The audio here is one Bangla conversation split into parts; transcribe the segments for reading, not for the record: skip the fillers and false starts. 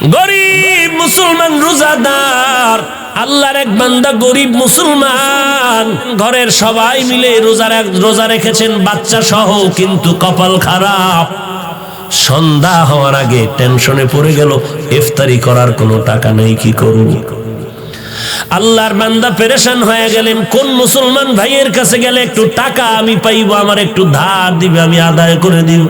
গরিব মুসলমান রোজাদার, আল্লাহর এক বান্দা গরিব মুসলমান, ঘরের সবাই মিলে রোজা রেখেছেন বাচ্চা সহ, কিন্তু কপাল খারাপ। সন্ধ্যা হওয়ার আগে টেনশনে পড়ে গেল, ইফতারি করার কোনো টাকা নেই, কি করব? আল্লাহর বান্দা পেরেশান হয়ে গেলেন, কোন মুসলমান ভাইয়ের কাছে গেলে একটু টাকা আমি পাইবো, আমার একটু ধার দিবে, আমি আদায় করে দিব।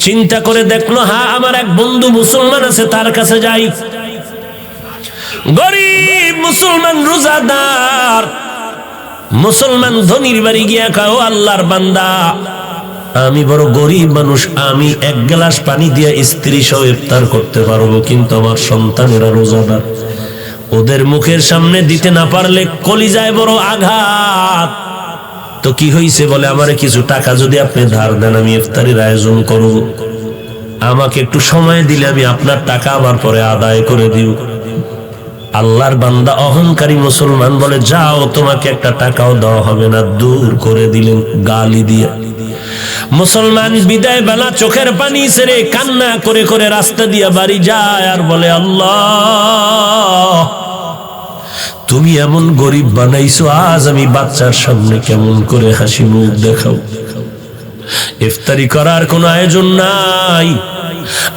চিন্তা করে দেখলো, হ্যাঁ আমার এক বন্ধু মুসলমান আছে, তার কাছে যাই। গরিব মুসলমান রোজাদার মুসলমান ধনীর বাড়ি গিয়া কয়, ও আল্লাহর বান্দা, আমি বড় গরিব মানুষ, আমি এক গ্লাস পানি দিয়ে স্ত্রী সহ ইফতার করতে পারবো, কিন্তু আমার সন্তানেরা রোজাদার, ওদের মুখের সামনে দিতে না পারলে কলিজায় বড় আঘাত। তো কি হইছে? বলে, আমারে কিছু টাকা যদি আপনি ধার দেন, আমি ইফতারির আয়োজন করব, আমাকে একটু সময় দিলে আমি আপনার টাকা আবার পরে আদায় করে দিব। আল্লাহর বান্দা অহংকারী মুসলমান বলে, যাও, তোমাকে একটা টাকাও দেওয়া হবে না। দূর করে দিলেন গালি দিয়ে। মুসলমান বিদায় বেলা চোখের পানি ছেড়ে কান্না করে করে রাস্তা দিয়ে বাড়ি যায় আর বলে, আল্লাহ, তুমি এমন গরিব বানাইছো, আজ আমি বাচ্চার সামনে কেমন করে হাসি মুখ দেখাও? ইফতারি করার কোনো আয়োজন নাই,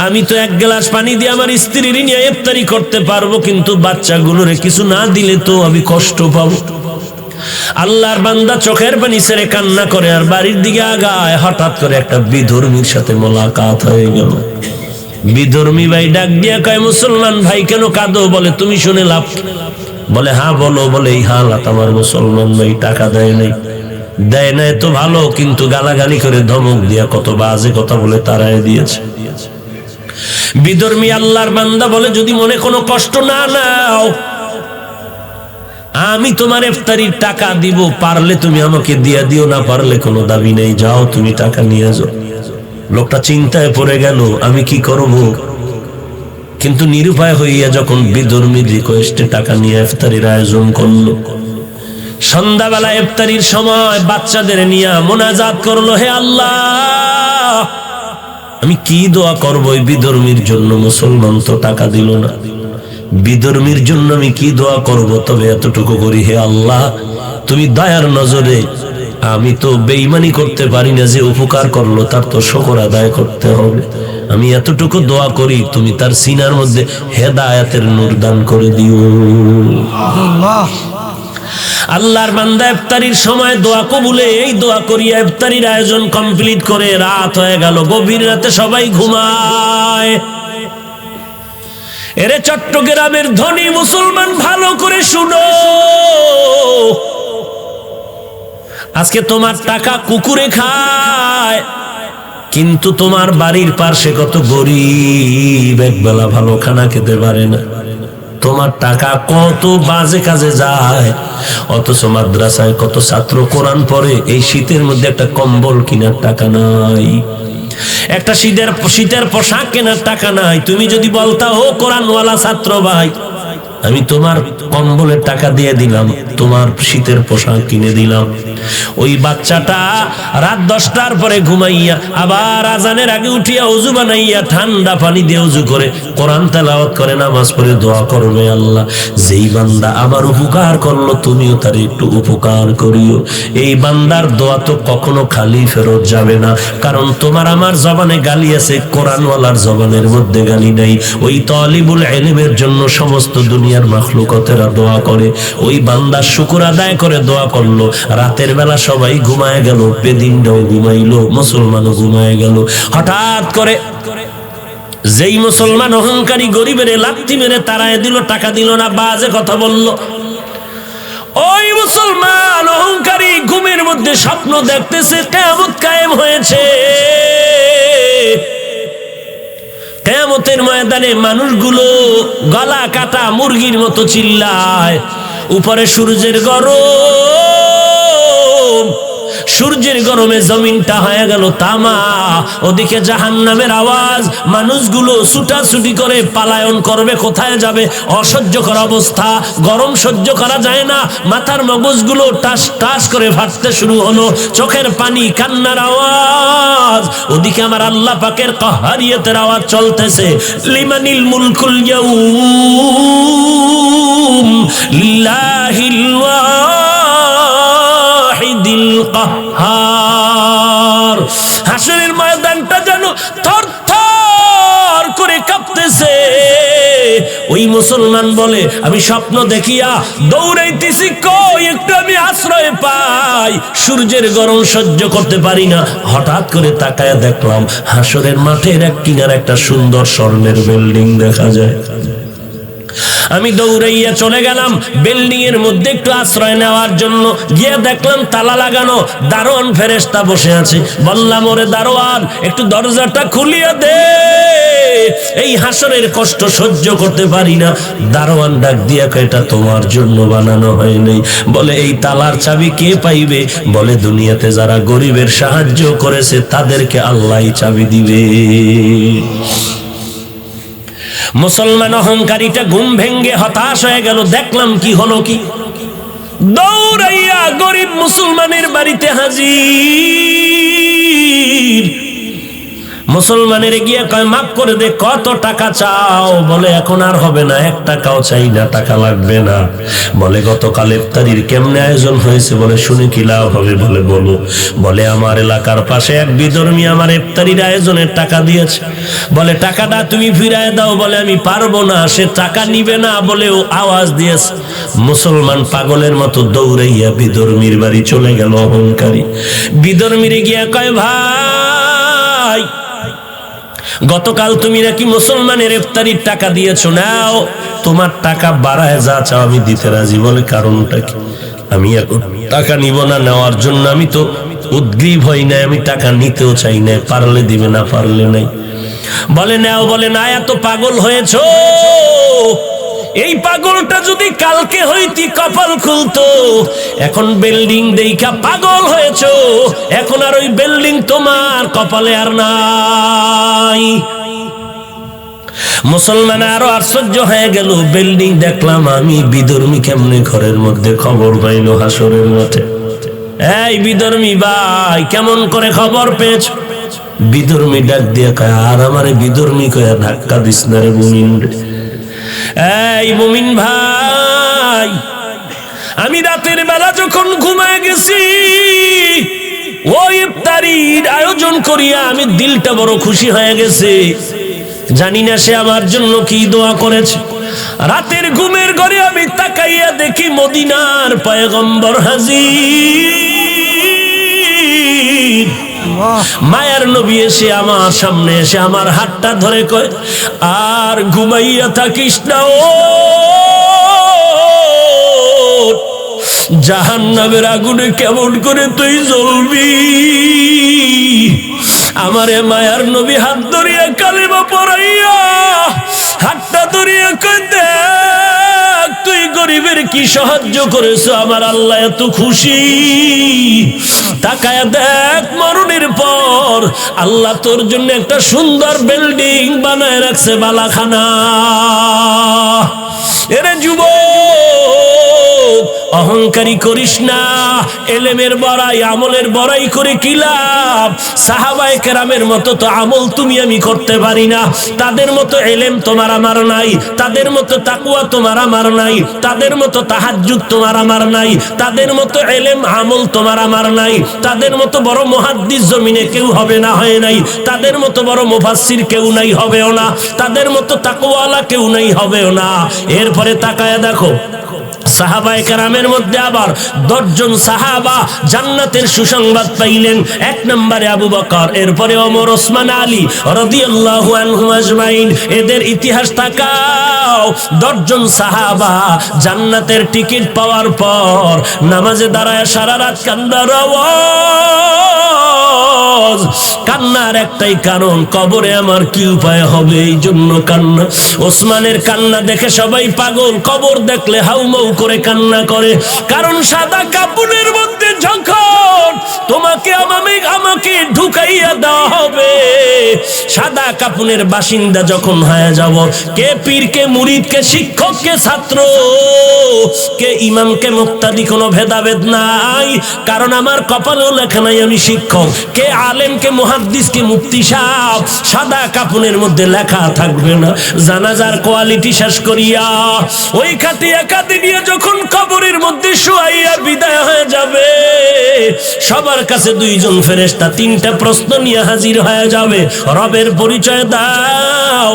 আমি তো এক গ্লাস পানি দিয়ে আমার স্ত্রীর নিয়ে ইফতারি করতে পারবো, কিন্তু বাচ্চাগুলোরে কিছু না দিলে তো আমি কষ্ট পাবো। আল্লাহর বান্দা চোখের পানি ছেড়ে কান্না করে আর বাড়ির দিকে আগায়। হঠাৎ করে একটা বিধর্মীর সাথে মোলাকাত হয়ে গেল। বিধর্মী ভাই ডাক দিয়া কয়, মুসলমান ভাই কেন কাঁদো? বলে, তুমি শুনে লাভ? বলে, হ্যাঁ বলো। বলে, এই হালাত আমার মুসলমান ভাই, টাকা দেয় নাই। দেয় নাই তো ভালো, কিন্তু গালাগালি করে ধমক দিয়া কত বাজে কথা বলে তারাই দিয়েছে। বিধর্মী আল্লাহর বান্দা বলে, যদি মনে কোনো কষ্ট না নাও, আমি তোমার ইফতারির টাকা দিব, পারলে তুমি আমাকে দিয়া দিও, না পারলে কোনো দাবি নেই, যাও তুমি টাকা নিয়ে যাও। লোকটা চিন্তায় পড়ে গেল, আমি কি করব? কিন্তু নিরুপায় হইয়া যখন বিধর্মী রিকোয়েস্টে টাকা নিয়ে ইফতারির আয়োজন করলো, সন্ধ্যাবেলা ইফতারির সময় বাচ্চাদের নিয়ে মোনাজাত করলো, হে আল্লাহ, আমি কি দোয়া করবো এই বিধর্মীর জন্য? মুসলমান তো টাকা দিল না, বিধর্মীর জন্য আমি কি দোয়া করব? তবে এতটুকু করি, হে আল্লাহ, তুমি দয়ার নজরে, আমি তো বেঈমানি করতে পারি না, যে উপকার করলো তার তো শুকর আদায় করতে হবে। আমি এতটুকু দোয়া করি, তুমি তার সিনার মধ্যে হেদায়েতের নূর দান করে দিও। আল্লাহর বান্দা ইফতারির সময় দোয়া কবুলে এই দোয়া করিয়া ইফতারির আয়োজন কমপ্লিট করে রাত হয়ে গেল। গভীর রাতে সবাই ঘুমায়। এরে চট্টগ্রামের ধনী মুসলমান, ভালো করে শুনো, আজকে তোমার টাকা কুকুরে খায়, কিন্তু তোমার বাড়ির পাশে কত গরিব একবেলা ভালো খানা খেতে পারে না। তোমার টাকা কত বাজে কাজে যায়, অথচ মাদ্রাসায় কত ছাত্র কোরআন পড়ে, এই শীতের মধ্যে একটা কম্বল কেনার টাকা নাই, একটা শীতের পোশাক কেনার টাকা নাই। তুমি যদি বলতা, ও কোরআনওয়ালা ছাত্র ভাই, আমি তোমার কম্বলের টাকা দিয়ে দিলাম, তোমার শীতের পোশাক কিনে দিলাম, ওই বাচ্চাটা রাত 10টার পরে ঘুমাইয়া আবার আজানের আগে উঠিয়া ওযু বানাইয়া ঠান্ডা পানি দিয়ে ওযু করে কোরআন তেলাওয়াত করে নামাজ পড়ে দোয়া করবে, আল্লাহ, যেই বান্দা আমার উপকার করলো তুমিও তার একটু উপকার করিও। এই বান্দার দোয়া তো কখনো খালি ফেরত যাবে না, কারণ তোমার আমার জবানে গালি আছে, কোরআনওয়ালার জবানের মধ্যে গালি নাই। ওই তালিবুল ইলমের জন্য সমস্ত দুনিয়ার মাখলুকাতেরা দোয়া করে, ওই বান্দা শুকর আদায় করে দোয়া করলো। রাতের বেলা সবাই ঘুমায় গেল, বেদিনটাও ঘুমাইলো, মুসলমানও ঘুমায় গেল। হঠাৎ করে যেই মুসলমান অহংকারী গরিবের লাথি মেরে তাড়ায় দিল, টাকা দিল না, বাজে কথা বলল, ওই মুসলমান অহংকারী ঘুমের মধ্যে স্বপ্ন দেখতেছে কিয়ামত কায়েম হয়েছে। কিয়ামতের ময়দানে মানুষগুলো গলা কাটা মুরগির মতো চিল্লায়, উপরে সূর্যের গরম, সূর্যের গরমে জমিনটা হয়ে গেল তামা, ওদিকে জাহান্নামের আওয়াজ, মানুষগুলো ছুটাছুটি করে পালায়ন করবে, কোথায় যাবে, অসহ্যকর অবস্থা, গরম সহ্য করা যায় না, মাথার মগজগুলো টাস টাস করে ফাটতে শুরু হলো, চোখের পানি, কান্নার আওয়াজ, ওদিকে আমার আল্লাহ পাকের কাহারিয়তের আওয়াজ চলতেছে, লিমানিল মুলকুল ইয়াউম লিল্লাহিল ওয়াহিদিল কাহ্হার। হাসরের ময়দানটা যেন থরথর করে কাঁপতেছে। ওই মুসলমান বলে, আমি স্বপ্ন দেখিয়া দৌড়াইতেছি, কই একটু আমি আশ্রয় পাই, সূর্যের গরম সহ্য করতে পারি না। হঠাৎ করে তাকায় দেখলাম হাসরের মাঠের এক কিনারে একটা সুন্দর স্বর্ণের বিল্ডিং দেখা যায়। আমি দৌড়াইয়া চলে গেলাম বিল্ডিং এর মধ্যে একটু আশ্রয় নেওয়ার জন্য। গিয়ে দেখলাম তালা লাগানো, দারোয়ান ফেরেশতা বসে আছে। বললাম, ওরে দারোয়ান, একটু দরজাটা খুলিয়া দে, এই হাসরের কষ্ট সহ্য করতে পারি না। দারোয়ান ডাক দিয়া কয়, এটা তোমার জন্য বানানো হয় নাই। বলে, এই তালার চাবি কে পাইবে? বলে, দুনিয়াতে যারা গরিবের সাহায্য করেছে তাদেরকে আল্লাহই চাবি দিবে। মুসলমান অহংকারীটা ঘুম ভেঙ্গে হতাশ হয়ে গেল। দেখলাম কি হলো, কি দৌড়াইয়া গরিব মুসলমানের বাড়িতে হাজির। মুসলমানের গিয়ে কয়, মাফ করে দে, কত টাকা চাও? বলে, এখন আর হবে না, 1 টাকাও চাই না, টাকা লাগবে না। বলে, গতকাল ইফতারির কেমনে আয়োজন হয়েছে? বলে, শুনে কি লাভ হবে? বলে, বলো। বলে, আমার এলাকার পাশে এক বিধর্মী আমার ইফতারির আয়োজনের টাকা দিয়েছে। বলে, টাকাটা তুমি ফিরায় দাও। বলে, আমি পারবো না, সে টাকা নিবে না বলেও আওয়াজ দিয়েছে। মুসলমান পাগলের মতো দৌড়াইয়া বিধর্মীর বাড়ি চলে গেল। অহংকারী বিধর্মীরে গিয়া কয়, ভাই, গতকাল তুমি নাকি মুসলমানের ইফতারির টাকা দিয়েছো, নাও, তোমার টাকা বাড়ায় যা চাও আমি দিতে রাজি। বলে, কারণটা কি? আমি এখন টাকা নিব না, নেওয়ার জন্য আমি তো উদ্গ্রীব হই নাই, আমি টাকা নিতেও চাই না, পারলে দিবে, না পারলে নাই। বলে, নাও। বলে, না, এত পাগল হয়েছো, এই পাগলটা যদি কালকে হইতি কপাল খুলতো। এখন বিল্ডিং দেইখা পাগল হয়েছো, এখন আর ওই বিল্ডিং তোমার কপালে আর নাই। মুসলমান আরো আশ্চর্য হয়ে গেল। বিল্ডিং দেখলাম আমি, বিধর্মী কেমনে ঘরের মধ্যে খবর পাইলো হাসরের মাঠে? এই বিধর্মী ভাই, কেমন করে খবর পেয়েছ? বিধর্মী ডাক দিয়া কয়, আর আমারে বিধর্মী কয়া ধাক্কা দিস না রে মুমিন রে। এই মুমিন ভাই, আমি রাতের বেলা যখন ঘুমায় গেছি, ওই ইফতারির আয়োজন করিয়া আমি দিলটা বড় খুশি হয়ে গেছে। জানি না সে আমার জন্য কি দোয়া করেছে। রাতের ঘুমের ঘরে আমি তাকাইয়া দেখি মদিনার পয়গম্বর হাজির। মায়ার নবী এসে আমার সামনে এসে আমার হাতটা ধরে কয়, আর ঘুমাইয়া থাকিস না, ও জাহান্নামের আগুনে কেমন করে তুই জ্বলবি। আমারে মায়ার নবী হাত ধরিয়া কালিমা পড়াইয়া হাতটা ধরিয়া কয়, দেখ তুই গরিবের কি সাহায্য করেছো, আমার আল্লাহ এত খুশি। তাকায়া দেখ, মরণের পর আল্লাহ তোর জন্য একটা সুন্দর বিল্ডিং বানায় রাখছে, বালাখানা। এরে যুবক, অহংকারী করিস না। এলেমের বড়াই, আমলের বড়াই করে কি লাভ? সাহাবায়ে কেরামের মতো তো আমল তুমি আমি করতে পারি না, তাদের মতো এলেম তোমার আমার নাই, তাদের মতো তাকওয়া তোমার আমার নাই, তাদের মতো তাহাজ্জুদ তোমার আমার নাই, তাদের মতো এলেম আমল তোমার আমার নাই, তাদের মতো বড় মুহাদ্দিস জমিনে কেউ হবে না, হয় নাই, তাদের মতো বড় মুফাসসির কেউ নাই, হবেও না, তাদের মতো তাকওয়ালা কেউ নাই, হবেও না। এরপরে তাকায়া দেখো, সাহাবায়ে কেরামের মধ্যে আবার 10 জন সাহাবা জান্নাতের সুসংবাদ পাইলেন। 1 নম্বরে আবু বকর, এরপরে ওমর, ওসমান, আলী রাদিয়াল্লাহু আনহুম আজমাইন। এদের ইতিহাস তাকাও। 10 জন সাহাবা জান্নাতের টিকিট পাওয়ার পর নামাজে দাঁড়ায় সারা রাত কান্নার আওয়াজ। কান্নার একটাই কারণ, কবরে আমার কি উপায় হবে, এই জন্য কান্না। ওসমানের কান্না দেখে সবাই পাগল, কবর দেখলে হাউমাউ করে কান্না করে, কারণ সাদা কাপড়ের মধ্যে মধ্যে যখন তোমাকে আমাকে ঢুকাইয়া দেওয়া হবে, সাদা কাফনের বাসিন্দা যখন হয়ে যাব, কে পীর, কে মুরিদ, কে শিক্ষক, কে ছাত্র, কে ইমাম, কে মুক্তাদি, কোনো ভেদাভেদ নাই। কারণ আমার কপালেও লেখা নাই আমি শিক্ষক। কে আলেম, কে মুহাদ্দিস, কে মুফতি সাহেব, সাদা কাফনের মধ্যে লেখা থাকবে না। জানাজার কোয়ালিটি শেষ করিয়া ওই খাটিয়া কাঁদি নিয়ে যখন কবরের মধ্যে শুয়াইয়া বিদায় হয়ে যাবে, সবার কাছে দুইজন ফেরেশতা তিনটা প্রশ্ন নিয়ে হাজির হয়ে যাবে। রবের পরিচয় দাও,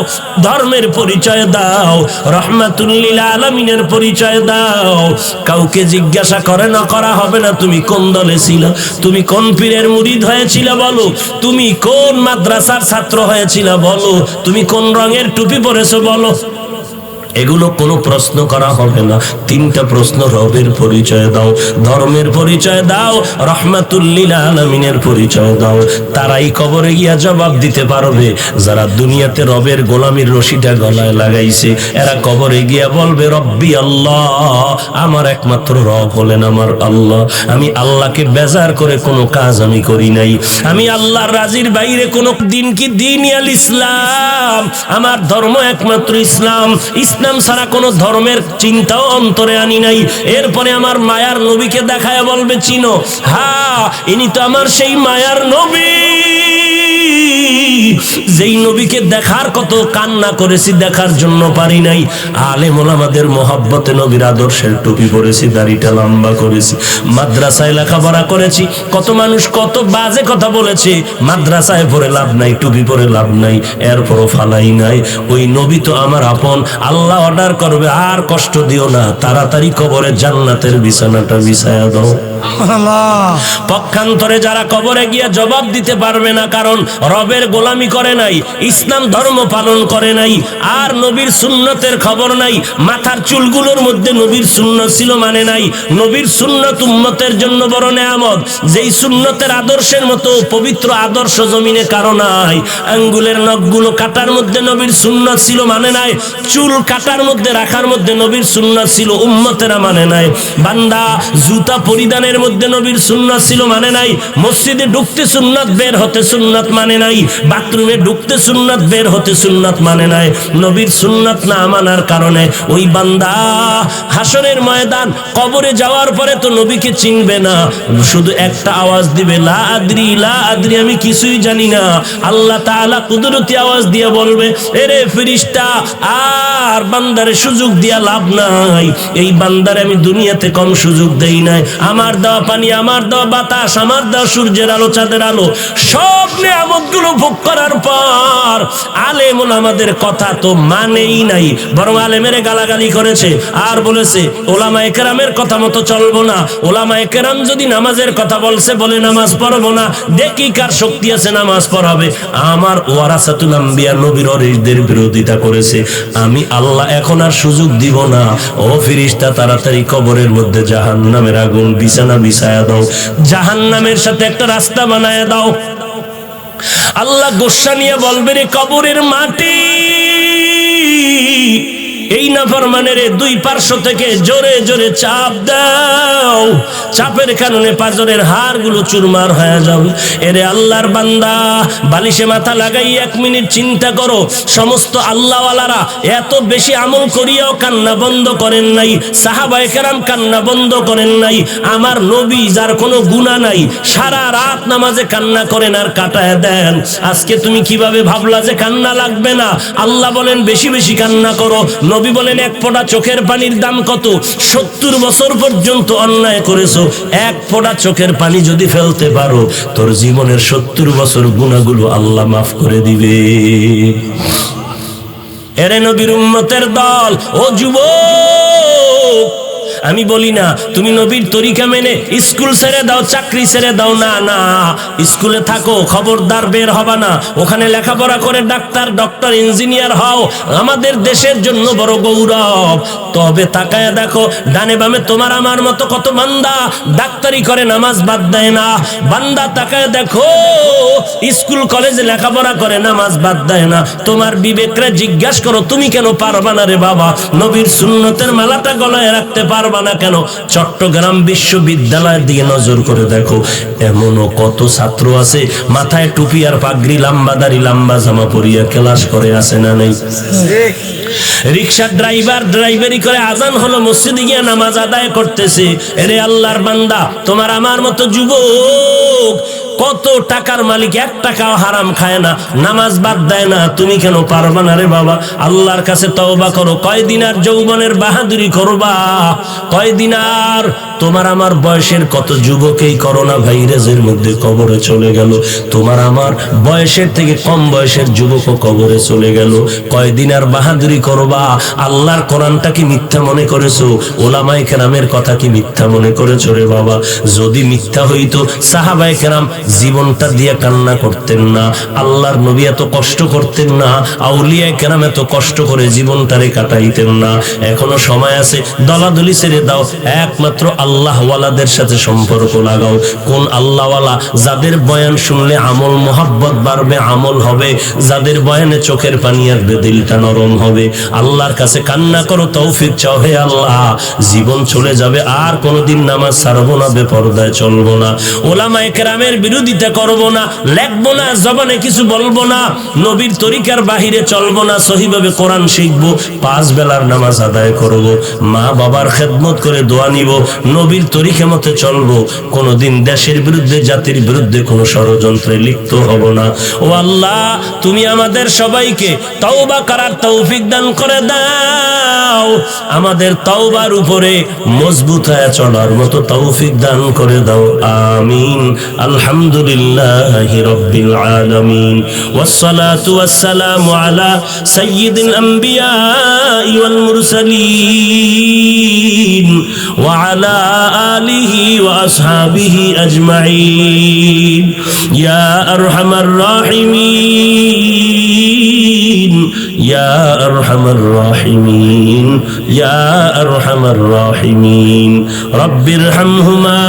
ধর্মের পরিচয় দাও, রহমাতুল লিল আলামিনের পরিচয় দাও। কাউকে জিজ্ঞাসা করে না করা হবে না তুমি কোন দলে ছিল, তুমি কোন পীরের মুরিদ হয়েছিল বলো, তুমি কোন মাদ্রাসার ছাত্র হয়েছিল বলো, তুমি কোন রঙের টুপি পরেছো বলো। এগুলো কোনো প্রশ্ন করা হবে না। তিনটা প্রশ্ন, রবের পরিচয় দাও, ধর্মের পরিচয় দাও, রহমাতুল লিল আলামিনের পরিচয় দাও। তারাই কবরে গিয়া জবাব দিতে পারবে। যারা দুনিয়াতে রবের গোলামির রশিটা গলায় লাগাইছে, এরা কবরে গিয়া বলবে রব্বি আল্লাহ, আমার একমাত্র রব হলেন আমার আল্লাহ। আমি আল্লাহকে বেজার করে কোনো কাজ আমি করি নাই। আমি আল্লাহর রাজির বাইরে কোনো দিন কি দিন আল ইসলাম, আমার ধর্ম একমাত্র ইসলাম। ইসলাম ছাড়া কোন ধর্মের চিন্তাও অন্তরে আনি নাই। এরপরে আমার মায়ার নবীকে দেখায় বলবে চিনো, হ্যাঁ ইনি তো আমার সেই মায়ার নবী, যেই নবীকে দেখার কত কান্না করেছি, দেখার জন্য পারি নাই। আলেম ওলামাদের মহব্বতে নবীর আদর্শের টুপি পরেছি, দাড়িটা লম্বা করেছি, মাদ্রাসায় লেখাপড়া করেছি। কত মানুষ কত বাজে কথা বলেছে, মাদ্রাসায় পড়ে লাভ নাই, টুপি পরে লাভ নাই, এরপরও ফালাই নাই। ওই নবী তো আমার আপন। আল্লাহ অর্ডার করবে আর কষ্ট দিও না, তাড়াতাড়ি কবরে জান্নাতের বিছানাটা বিছায়া দাও। পক্ষান্তরে যারা কবরে গিয়া জবাব দিতে পারবে না, কারণ রবের গোলামি করে নাই, ইসলাম ধর্ম পালন করে নাই, আর নবীর সুন্নতের খবর নাই, মাথার চুলগুলোর মধ্যে নবীর সুন্নত ছিল মানে নাই। নবীর সুন্নত উম্মতের জন্য বড় নেয়ামত, যেই সুন্নতের আদর্শের মতো পবিত্র আদর্শ জমিনে কারো নাই। আঙ্গুলের নখগুলো কাটার মধ্যে নবীর সুন্নত ছিল মানে নাই, চুল কাটার মধ্যে রাখার মধ্যে নবীর সুন্নত ছিল, উম্মতেরা মানে নাই। বান্দা জুতা পরিধানের মধ্যে নবীর সুন্নাত ছিল মানে নাই, মসজিদে ঢুকতে সুন্নাত, বের হতে সুন্নাত মানে নাই, বাথরুমে ঢুকতে সুন্নাত, বের হতে সুন্নাত মানে নাই। নবীর সুন্নাত না মানার কারণে ওই বান্দা হাসরের ময়দান কবরে যাওয়ার পরে তো নবীকে চিনবে না, শুধু একটা আওয়াজ দিবে লা আদরি, লা আদরি, আমি কিছুই জানি না। আল্লাহ তাআলা কুদরতি আওয়াজ দিয়ে বলবে, এরে ফেরেশতা, আর বান্দারে সুযোগ দিয়া লাভ নাই। এই বান্দারে আমি দুনিয়াতে কম সুযোগ দেই নাই। আমার দেওয়া পানি, আমার দেওয়া বাতাস, আমার দেওয়া সূর্যের আলো, চাঁদের আলো, সব নিয়ামতগুলো ভোগ করার পর আলেম ওলামাদের কথা তো মানেই নাই, বরং আলেমের গালাগালি করেছে আর বলেছে ওলামায়ে কেরামের কথা মতো চলবো না। ওলামায়ে কেরাম যদি নামাজের কথা বলছে, বলে নামাজ পড়বো না, দেখি কার শক্তি আছে নামাজ পড়াবে। আমার ওয়ারাসাতুল আম্বিয়া নবীর ওয়ারিসদের বিরোধিতা করেছে, আমি আল্লাহ এখন আর সুযোগ দিব না। ও ফেরেশতা, তাড়াতাড়ি কবরের মধ্যে জাহান্নামের আগুন বিছানা বিছায়া দাও, জাহান্নামের সাথে একটা রাস্তা বানায়া দাও। আল্লাহ গোসা নিয়ে বলবে, রে কবরের মাটি, এই নাফরমানের দুই পার্শ্ব থেকে জোরে জোরে চাপ দাও, চাপের কারণে পাঁজরের হাড়গুলো চুরমার হয়ে যাবে। এরে আল্লাহর বান্দা, বালিশে মাথা লাগাই 1 মিনিট চিন্তা করো, সমস্ত আল্লাহওয়ালারা এত বেশি আমল করিয়াও কান্না বন্ধ করেন নাই, সাহাবায়ে কেরাম কান্না বন্ধ করেন নাই। আমার নবী যার কোনো গুনাহ নাই, সারা রাত নামাজে কান্না করেন আর কাটায় দেন। আজকে তুমি কিভাবে ভাবলা যে কান্না লাগবে না? আল্লাহ বলেন বেশি বেশি কান্না করো। নবী বলেন এক ফোঁটা চোখের পানির দাম কত? 70 বছর পর্যন্ত অন্যায় করেছো, এক ফোঁটা চোখের পানি যদি ফেলতে পারো, তোর জীবনের 70 বছর গুনাহগুলো আল্লাহ মাফ করে দিবে। এরে নবীর উম্মতের দল, ও যুবক, আমি বলি না তুমি নবীর তরিকা মেনে স্কুল ছেড়ে দাও, চাকরি ছেড়ে দাও, না না, স্কুলে থাকো, খবরদার বের হবা না, ওখানে লেখাপড়া করে ডাক্তার, ডক্টর, ইঞ্জিনিয়ার হও, আমাদের দেশের জন্য বড় গৌরব। তবে তাকায় দেখো ডানে বামে তোমার আমার মতো কত বান্দা ডাক্তারি করে, নামাজ বাদ দেয় না। বান্দা তাকায় দেখো স্কুল কলেজে লেখাপড়া করে, নামাজ বাদ দেয় না। তোমার বিবেকরে জিজ্ঞাসা করো, তুমি কেন পারবা না রে বাবা? নবীর সুন্নতের মালাটা গলায় রাখতে পারবা পারবা না কেন? চট্টগ্রাম বিশ্ববিদ্যালয়ের দিকে নজর করে দেখো, এমনও কত ছাত্র আছে মাথায় টুপি আর পাগড়ি, লম্বা দাড়ি, লম্বা জামা পরিয়া ক্লাস করে, আছে না নাই? রিকশার ড্রাইভার ড্রাইভারি করে, আজান হলো মসজিদে গিয়ে নামাজ আদায় করতেছে। এরে আল্লাহর বান্দা, তোমার আমার মতো যুবক কত টাকার মালিক, 1 টাকাও হারাম খায় না, নামাজ বাদ দেয় না, তুমি কেন পারবা না রে বাবা? আল্লাহর কাছে তওবা করো। কয়দিন আর যৌবনের বাহাদুরি করবা? কয়দিন আর? তোমার আমার বয়সের কত যুবক এই করোনা ভাইরাসের মধ্যে কবরে চলে গেল। তোমার আমার বয়সের থেকে কম বয়সের যুবকও কবরে চলে গেল। কয়দিন আর বাহাদুরি করবা? আল্লাহর কোরআনটা কি মিথ্যা মনে করেছো? ওলামায়ে কেরামের কথা কি মিথ্যা মনে করেছো রে বাবা? যদি মিথ্যা হইতো সাহাবায়ে কেরাম জীবনটা দিয়ে কান্না করতেন না, আল্লাহর নবী এত কষ্ট করতেন না, আউলিয়ায়ে কেরাম এত কষ্ট করে জীবনটারে কাটাইতেন না। এখনো সময় আছে, দলাদলি ছেড়ে দাও, একমাত্র আল্লাহওয়ালাদের সাথে সম্পর্ক লাগাও। কোন আল্লাহওয়ালা? যাদের বয়ান শুনলে আমল মোহাব্বত বাড়বে, আমল হবে, যাদের বয়ানে চোখের পানি আসবে, দিলটা নরম হবে। আল্লাহর কাছে কান্না করো, তৌফিক চাও, হে আল্লাহ জীবন চলে যাবে, আর কোনোদিন নামাজ ছাড়বো না, বেপরদায় চলবো না, ওলামায়ে কেরামের বিরোধিতা করবো না, লেখবো না, জবানে কিছু বলবো না, নবীর তরিকার বাহিরে চলবো না, সহিভাবে কোরআন শিখবো, 5 বেলার নামাজ আদায় করবো, মা বাবার খেদমত করে দোয়া নিব, নবীর তরিকা মতে চলবো, কোনোদিন দেশের বিরুদ্ধে, জাতির বিরুদ্ধে কোনো ষড়যন্ত্রে লিপ্ত হব না। ও আল্লাহ, তুমি আমাদের সবাইকে তওবা করার তৌফিক দান করে দাও, আমাদের তওবার উপরে মজবুত হয়ে চলার মতো তৌফিক দান করে দাও, আমিন। আলহামদুলিল্লাহি রাব্বিল আলামিন, ওয়াসসালাতু ওয়াসসালামু আলা সাইয়্যিদিল আম্বিয়া ওয়াল মুরসালিন ওয়া আলা আলিহি ওয়া আসহাবিহি আজমাইন, ইয়া আরহামার রাহিমিন, ইয়া আরহামার রাহিমিন, ইয়া আরহামার রাহিমিন, রব্বিরহামহুমা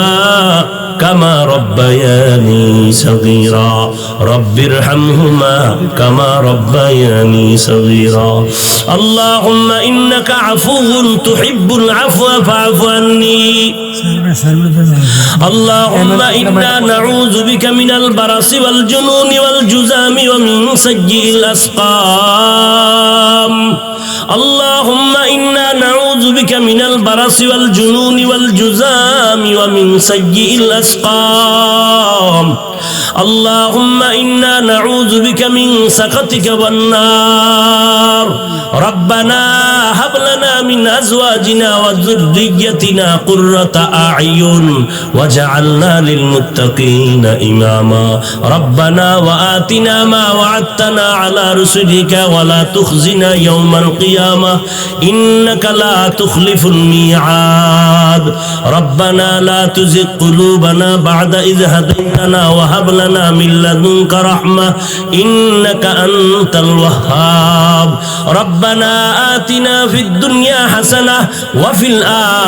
কামা রব্বায়ানি সগীরা, রব্বিরহামহুমা কামা রব্বায়ানি সগীরা। আল্লাহুম্মা ইন্নাকা আফুউন তুহিব্বুল আফওয়া ফাআফু আন্নি। আল্লাহুম্মা ইন্না নাউযু বিকা মিনাল বারাসি ওয়াল জুনুনি ওয়াল জুযামি ওয়া মিন সাইয়্যিল আসকাম। আল্লাহুম্মা ইন্না নাউযু বিকা মিনাল বারাসি ওয়াল জুনুনি ওয়াল জুযামি ওয়া মিন সাইয়্যিল আসকাম। আল্লাহুম্মা ইন্না নাউযু বিকা মিন সাখাতিকা ওয়ান নার। রব্বানা হাব লানা মিন আজওয়াজিনা ওয়া যুররিয়্যাতিনা কুররাতা আ'য়ুন ওয়াজআলনা লিল মুত্তাকিনা ইমামা। রব্বানা ওয়া আতিনা মা ওয়া'আদতানা আলা রুসুলিকা ওয়া লা তুখজিনা ইয়াওমাল কিয়ামাহ ইন্নাকা লা তুখলিফুল মি'আদ। রব্বানা লা তুযিগ কুলুবানা বা'দা ইয হাদাইতানা ওয়া হাব লানা মিন লাদুনকা রাহমাহ ইন্নাকা আনতাল ওয়াহ্হাব। রব্বানা আতিনা ফিদ দুনিয়া হাসানাহ ওয়া ফিল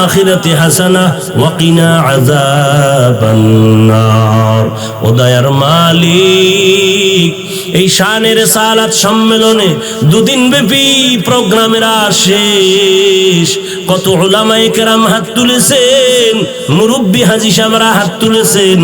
আখিরাতি হাসানাহ ওয়া কিনা আযাবান নার। ও দয়ার মালিক, এই শানের সালাত সম্মেলনে 2 দিন ব্যাপী প্রোগ্রামের শেষ, কত উলামায়ে কেরাম হাত তুলেছেন, মুরব্বী হাজী সাহেবরা হাত তুলেছেন,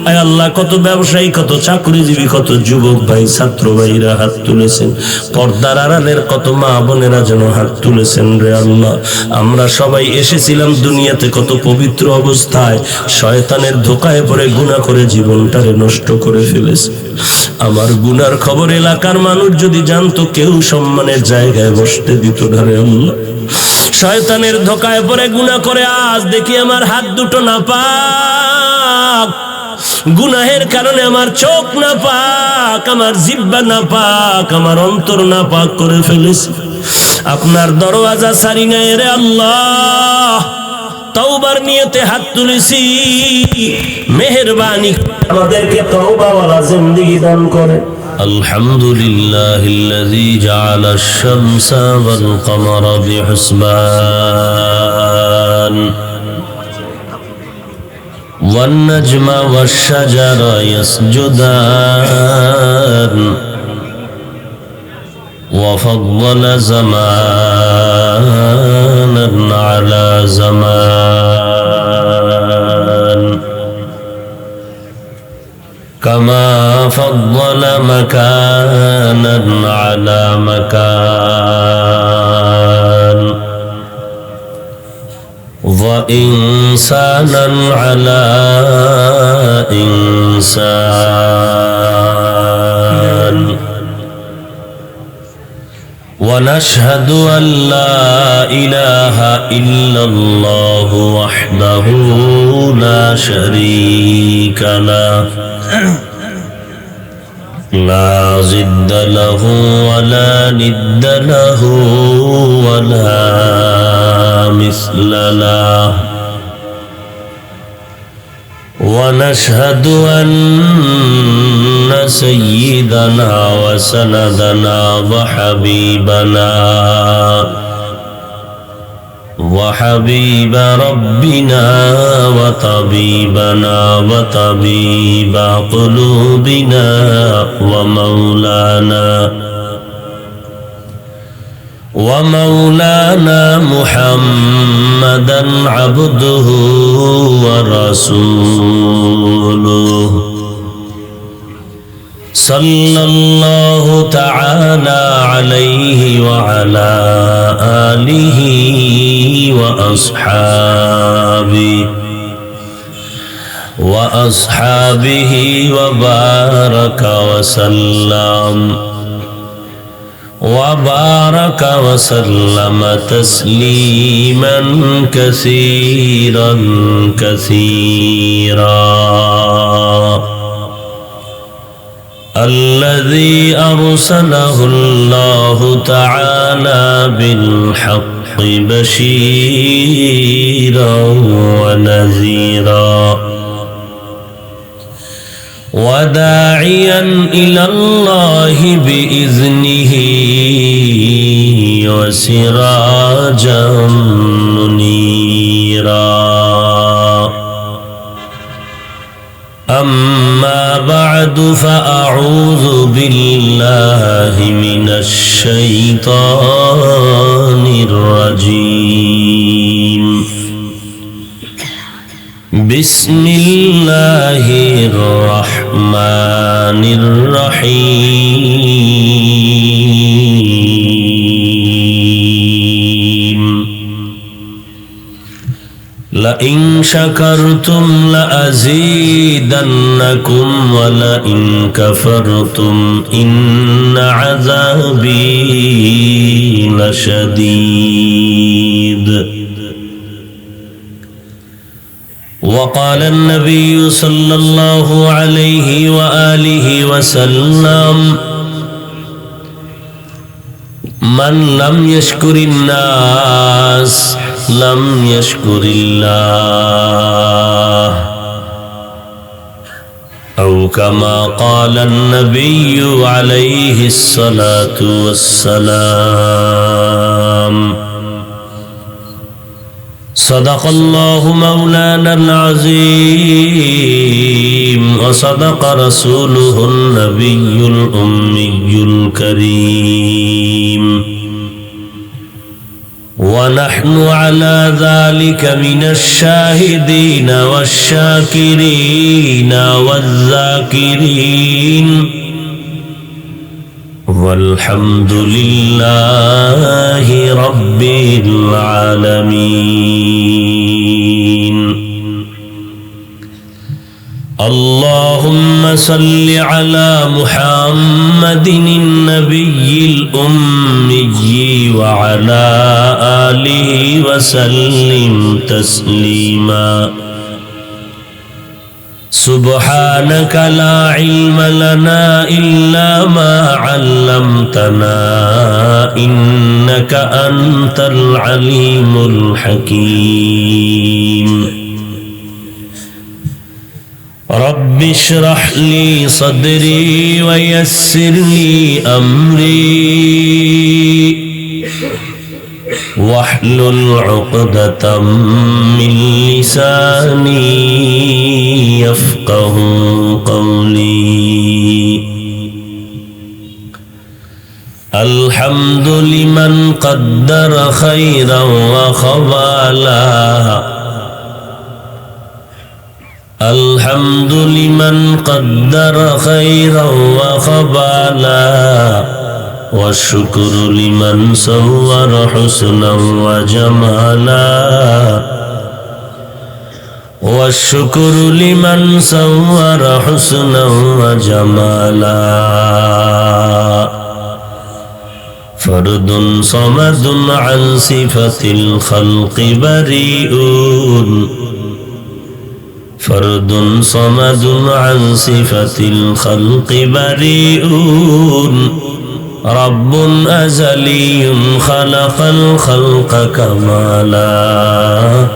আয় আল্লাহ কত ব্যবসায়ী, কত চাকরিজীবী, কত যুবক ভাই, ছাত্র ভাইরা হাত তুলেছেন, পর্দার আড়ালের কত মা বোনেরা যেন হাত তুলেছেন রে আল্লাহ। আমরা সবাই এসেছিলাম দুনিয়াতে কত পবিত্র অবস্থায়, শয়তানের ধোকায় পড়ে গুনাহ করে জীবনটারে নষ্ট করে ফেলেছে। আমার গুনার খবর এলাকার মানুষ যদি জানতো, কেউ সম্মানের জায়গায় বসতে দিত না রে আল্লাহ। শয়তানের ধোকায় পড়ে গুনাহ করে আজ দেখি আমার হাত দুটো নাপাক, গুনাহের কারণে আমার চোখ নাপাক, আমার জিহ্বা নাপাক, আমার অন্তর নাপাক করে ফেলেছি। আপনার দরওয়াজা ছাড়ি নাই রে আল্লাহ, তওবার নিয়তে হাত তুলেছি, মেহেরবানি আমাদেরকে তওবাওয়ালা জিন্দেগি দান করে। আলহামদুলিল্লাহিল্লাযী জাআলাশ শামসা ওয়াল কমারা বিহুসবান ওয়ান নাজমা ওয়াশ শাজারা ইয়াসজুদান وفضل زمانا على زمان كما فضل مكانا على مكان وإنسانا على إنسان ونشهد أن لا إله إلا الله وحده لا شريك له لا ضد له ولا ند له ولا مثل له ونشهد أن سيدنا وسندنا وحبيب ربنا وطبيبنا وطبيب قلوبنا ومولانا محمدا عبده ورسوله صلى الله تعالى عليه وعلى آله وأصحابه وبارك وسلم تسليما كثيرا الذي أرسله الله تعالى بالحق بشيرا ونذيرا وداعيا إلى الله بإذنه وسراجا منيرا أما بعد فأعوذ بالله من الشيطان الرجيم بسم الله الرحمن الرحيم لئن شكرتم لأزيدنكم ولئن كفرتم إن عذابي لشديد وقال النبي صلى الله عليه وآله وسلم من لم يشكر الناس لم يشكر الله أو كما قال النبي عليه الصلاة والسلام صدق الله مولانا العظيم وصدق رسوله النبي الأمي الكريم ونحن على ذلك من الشاهدين والشاكرين والذاكرين والحمد لله رب العالمين اللهم صل على محمد النبي الأمي وعلى آله وسلم تسليما سبحانك لا علم لنا إلا ما علمتنا إنك أنت العليم الحكيم رب اشرح لي صدري ويسر لي أمري واحلل عقدة من لساني يفقه قولي الحمد لمن قدر خيرا وخبالا الحمد لمن قدر خيرا وخبالا والشكر لمن صور حسنا وجمالا والشكر لمن صور حسنا وجمالا فرد صمد عن صفة الخلق بريء فرد صمد عن صفة الخلق بريء رب أزلي خلق الخلق كمالا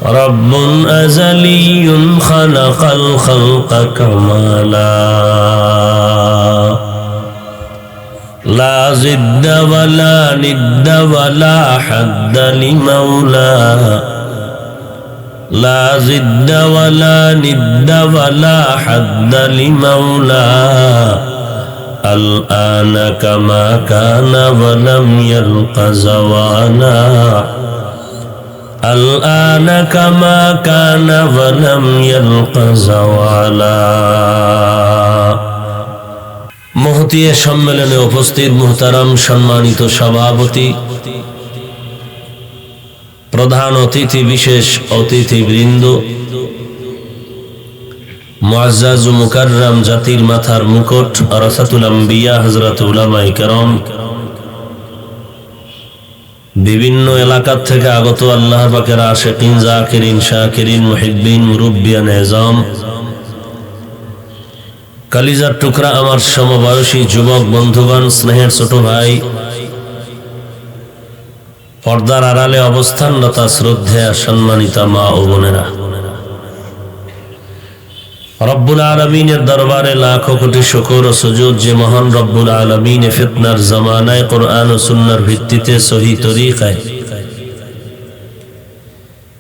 رب أزلي خلق الخلق كمالا لا ضد ولا ند ولا حد لمولى لا ضد ولا ند ولا حد لمولى الآن كما كان ولم يلق زوالا الآن كما كان ولم يلق زوالا মহতী সম্মেলনে উপস্থিত মুহতারাম সম্মানিত সভাপতি, প্রধান অতিথি, বিশেষ অতিথিবৃন্দ, মুআজ্জাজ ও মুকাররম জাতির মাথার মুকুট ওয়ারাসাতুল আম্বিয়া হযরত উলামায়ে কেরাম, বিভিন্ন এলাকা থেকে আগত আল্লাহ পাকের আশিকিন, জাকিরিন, শাকিরিন, মুহিব্বিন, মুরব্বিয়ান এজাম, কালিজার টুকরা আমার সমবয়সী যুবক বন্ধুগণ, স্নেহের ছোট ভাই, পর্দার আড়ালে অবস্থানরত শ্রদ্ধেয়া সম্মানিতা মা ও বোনেরা, রব্বুল আলামিনের দরবারে লাখো কোটি শুকর ও সুজুদ যে মহান রব্বুল আলামিন ফিতনার জামানায় কোরআন ও সুন্নাহর ভিত্তিতে সহি তরিকায়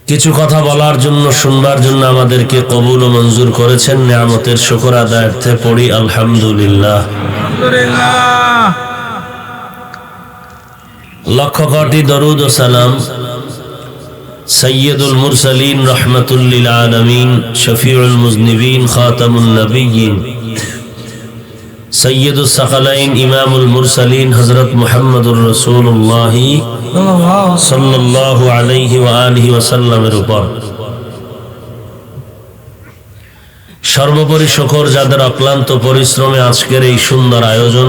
কিছু কথা বলার জন্য, শুনবার জন্য আমাদেরকে কবুল ও মঞ্জুর করেছেন। নিয়ামতের শুকর আদায়ার্থে পড়ি আলহামদুলিল্লাহ। লক্ষ কোটি দরুদ ও সালাম সৈয়দুল মুরসালিন রহমাতুল লিল আলামিন, শফিউল মুজনিবিন, খাতামুন নবিয়্যিন, সৈয়দুস সাকালাইন, ইমামুল মুরসালিন হযরত মুহাম্মদুর রাসূলুল্লাহ সাল্লাল্লাহু আলাইহি ওয়া আলিহি ওয়াসাল্লামের উপর সর্বোপরি শুকর যাদের অক্লান্ত পরিশ্রমে আজকের এই সুন্দর আয়োজন,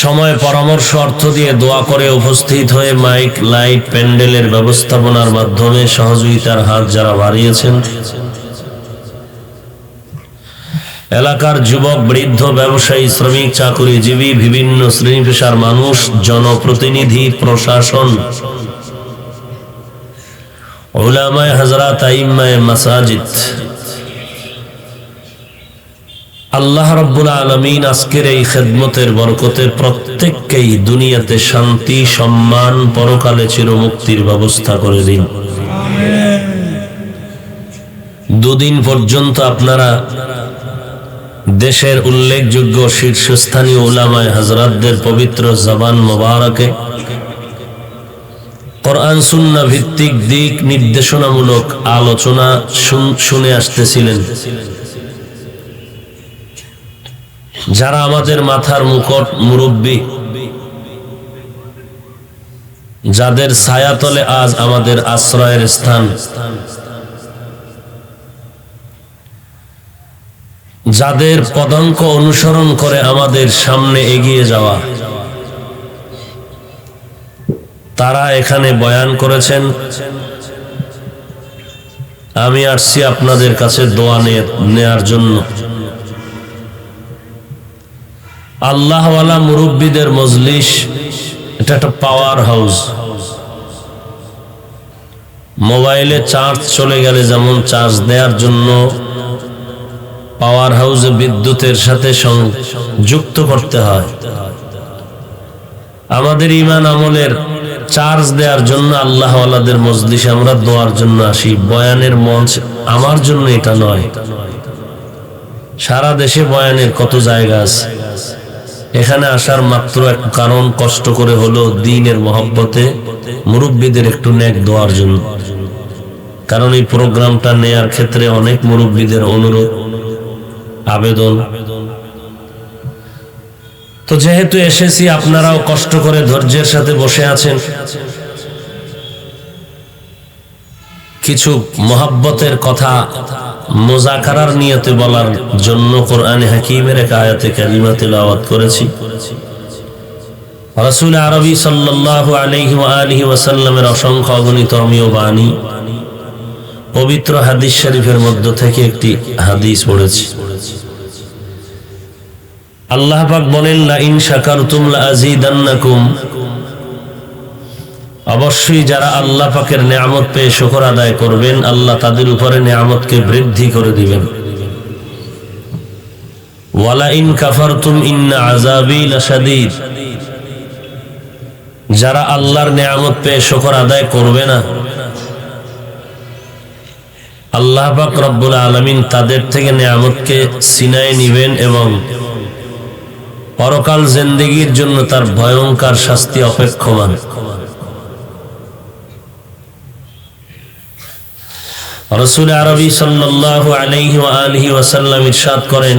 সময়, পরামর্শ, অর্থ দিয়ে দোয়া করে উপস্থিত হয়ে মাইক, লাইট, প্যান্ডেলের ব্যবস্থাপনার মাধ্যমে সহযোগিতার হাত যারা বাড়িয়েছেন, এলাকার যুবক, বৃদ্ধ, ব্যবসায়ী, শ্রমিক, চাকুরিজীবী, বিভিন্ন শ্রেণী পেশার মানুষ, জনপ্রতিনিধি, প্রশাসন, উলামায়ে হযরত, আইম্মায়ে মাসাজিদ, আল্লাহ রাব্বুল আলামিন আজকের এই খেদমতের বরকতে প্রত্যেককেই দুনিয়াতে শান্তি, সম্মান, পরকালে চিরমুক্তির ব্যবস্থা করে দিন। দুদিন পর্যন্ত আপনারা দেশের উল্লেখযোগ্য শীর্ষস্থানীয় উলামায়ে হযরতদের পবিত্র জবান মোবারকে কোরআন সুন্নাহ ভিত্তিক দিক নির্দেশনামূলক আলোচনা শুনে আসতেছিলেন। যারা আমাদের মাথার মুকুট, মুরব্বী, যাদের ছায়াতলে আজ আমাদের আশ্রয়ের স্থান, যাদের পদাঙ্ক অনুসরণ করে আমাদের সামনে এগিয়ে যাওয়া, তারা এখানে বয়ান করেছেন। আমি আসছি আপনাদের কাছে দোয়া নেয়ার জন্য। আল্লাহওয়ালা মুরব্বীদের মজলিস, এটা একটা পাওয়ার হাউস। মোবাইলে চার্জ চলে গেলে যেমন চার্জ দেওয়ার জন্য পাওয়ার হাউসে বিদ্যুতের সাথে যুক্ত করতে হয়, আমাদের ঈমান আমলের চার্জ দেওয়ার জন্য আল্লাহওয়ালাদের মজলিসে আমরা দোয়ার জন্য আসি। বয়ানের মঞ্চ আমার জন্য এটা নয়, সারা দেশে বয়ানের কত জায়গা আছে, এখানে আসার মাত্র এক কারণ, কষ্ট করে হলো দ্বীনের মহব্বতে মুরব্বীদের একটু নেক দোয়ার জন্য। কারণ এই প্রোগ্রামটা নেয়ার ক্ষেত্রে অনেক মুরব্বীদের অনুরোধ, আবেদন। তো যেহেতু এসেছি, আপনারাও কষ্ট করে ধৈর্যের সাথে বসে আছেন, কিছু মহব্বতের কথা মুযাকারার নিয়তে বলার জন্য কোরআনে হাকীমের এক আয়াতে কারিমা তিলাওয়াত করেছি। রাসূল আরবী সাল্লাল্লাহু আলাইহি ওয়া আলিহি ওয়াসাল্লামের অসংখ্য অগণিত অমীয় বাণী, পবিত্র হাদিস শরীফের মধ্য থেকে একটি হাদিস পড়েছি। আল্লাহ পাক বলেন, লা ইন শাকারতুম লা আযীদান্নাকুম, অবশ্যই যারা আল্লাহ পাকের নিয়ামত পেয়ে শুকর আদায় করবেন, আল্লাহ তাদের উপরে নিয়ামতকে বৃদ্ধি করে দিবেন। ওয়ালা ইন কাফারতুম ইন্না আযাবী লাশাদীদ, যারা আল্লাহর নিয়ামত পেয়ে শুকর আদায় করবে না, আল্লাহ পাক রব্বুল আলামিন তাদের থেকে নিয়ামতকে ছিনায় নিবেন এবং পরকাল জিন্দেগীর জন্য তার ভয়ঙ্কর শাস্তি অপেক্ষমান। রাসূল আরবী সাল্লাল্লাহু আলাইহি ওয়া আলিহি ওয়াসাল্লাম ইরশাদ করেন,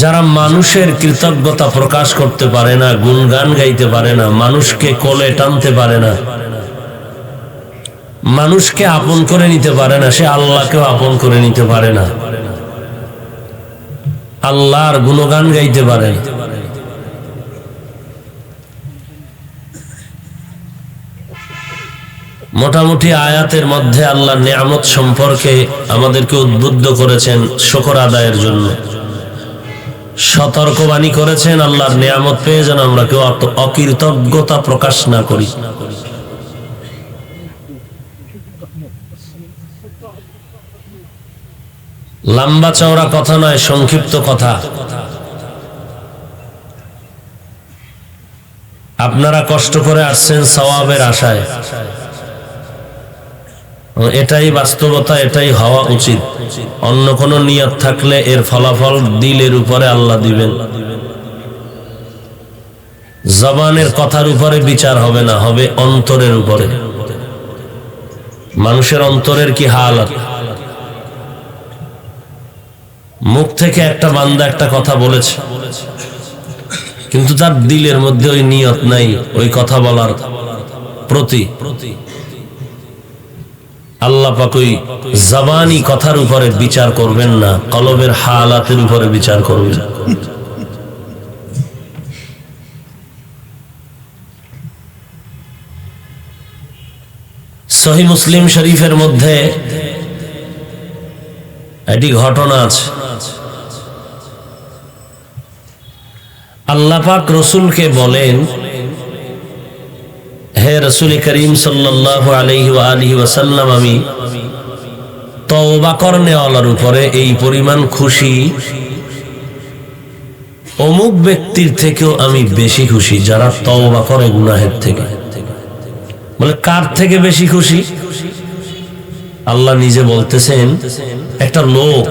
যারা মানুষের কৃতজ্ঞতা প্রকাশ করতে পারে না, গুণগান গাইতে পারে না, মানুষকে কোলে টানতে পারে না, মানুষকে আপন করে নিতে পারে না, সে আল্লাহকেও আপন করে নিতে পারে না, আল্লাহর গুণগান গাইতে পারে না। মোটামুটি আয়াতের মধ্যে আল্লাহর নিয়ামত সম্পর্কে আমাদেরকে উদ্বুদ্ধ করেছেন শুকর আদায়ের জন্য, সতর্কবাণী করেছেন আল্লাহর নিয়ামত পেয়ে যেন আমরা কেউ অকৃতজ্ঞতা প্রকাশ না করি। লম্বা চওড়া কথা নয়, সংক্ষিপ্ত কথা। আপনারা কষ্ট করে আসছেন সওয়াবের আশায়, এটাই বাস্তবতা, এটাই হওয়া উচিত। অন্য কোন নিয়ত থাকলে এর ফলাফল দিলের উপরে আল্লাহ দিবেন। জবানের কথার উপরে বিচার হবে না, হবে অন্তরের উপরে। মানুষের অন্তরের কি হালত, মুখ থেকে একটা বান্দা একটা কথা বলেছে, কিন্তু তার দিলের মধ্যে ওই নিয়ত নাই ওই কথা বলার প্রতি। আল্লাহ পাক ওই জবানি কথার উপরে বিচার করবেন না, কলবের হালাতের উপরে বিচার করবেন। সহিহ মুসলিম শরীফের মধ্যে একটি ঘটনা আছে। আল্লাহ পাক রাসূলকে বলেন, হে রাসূল করিম সাল্লাল্লাহু আলাইহি ওয়া আলিহি ওয়াসাল্লাম, আমি তওবা করনেওয়ালার উপরে এই পরিমাণ খুশি, অমুক ব্যক্তির থেকেও আমি বেশি খুশি যারা তওবা করে গুনাহের থেকে। বলে কার থেকে বেশি খুশি? আল্লাহ নিজে বলতেছেন, একটা লোক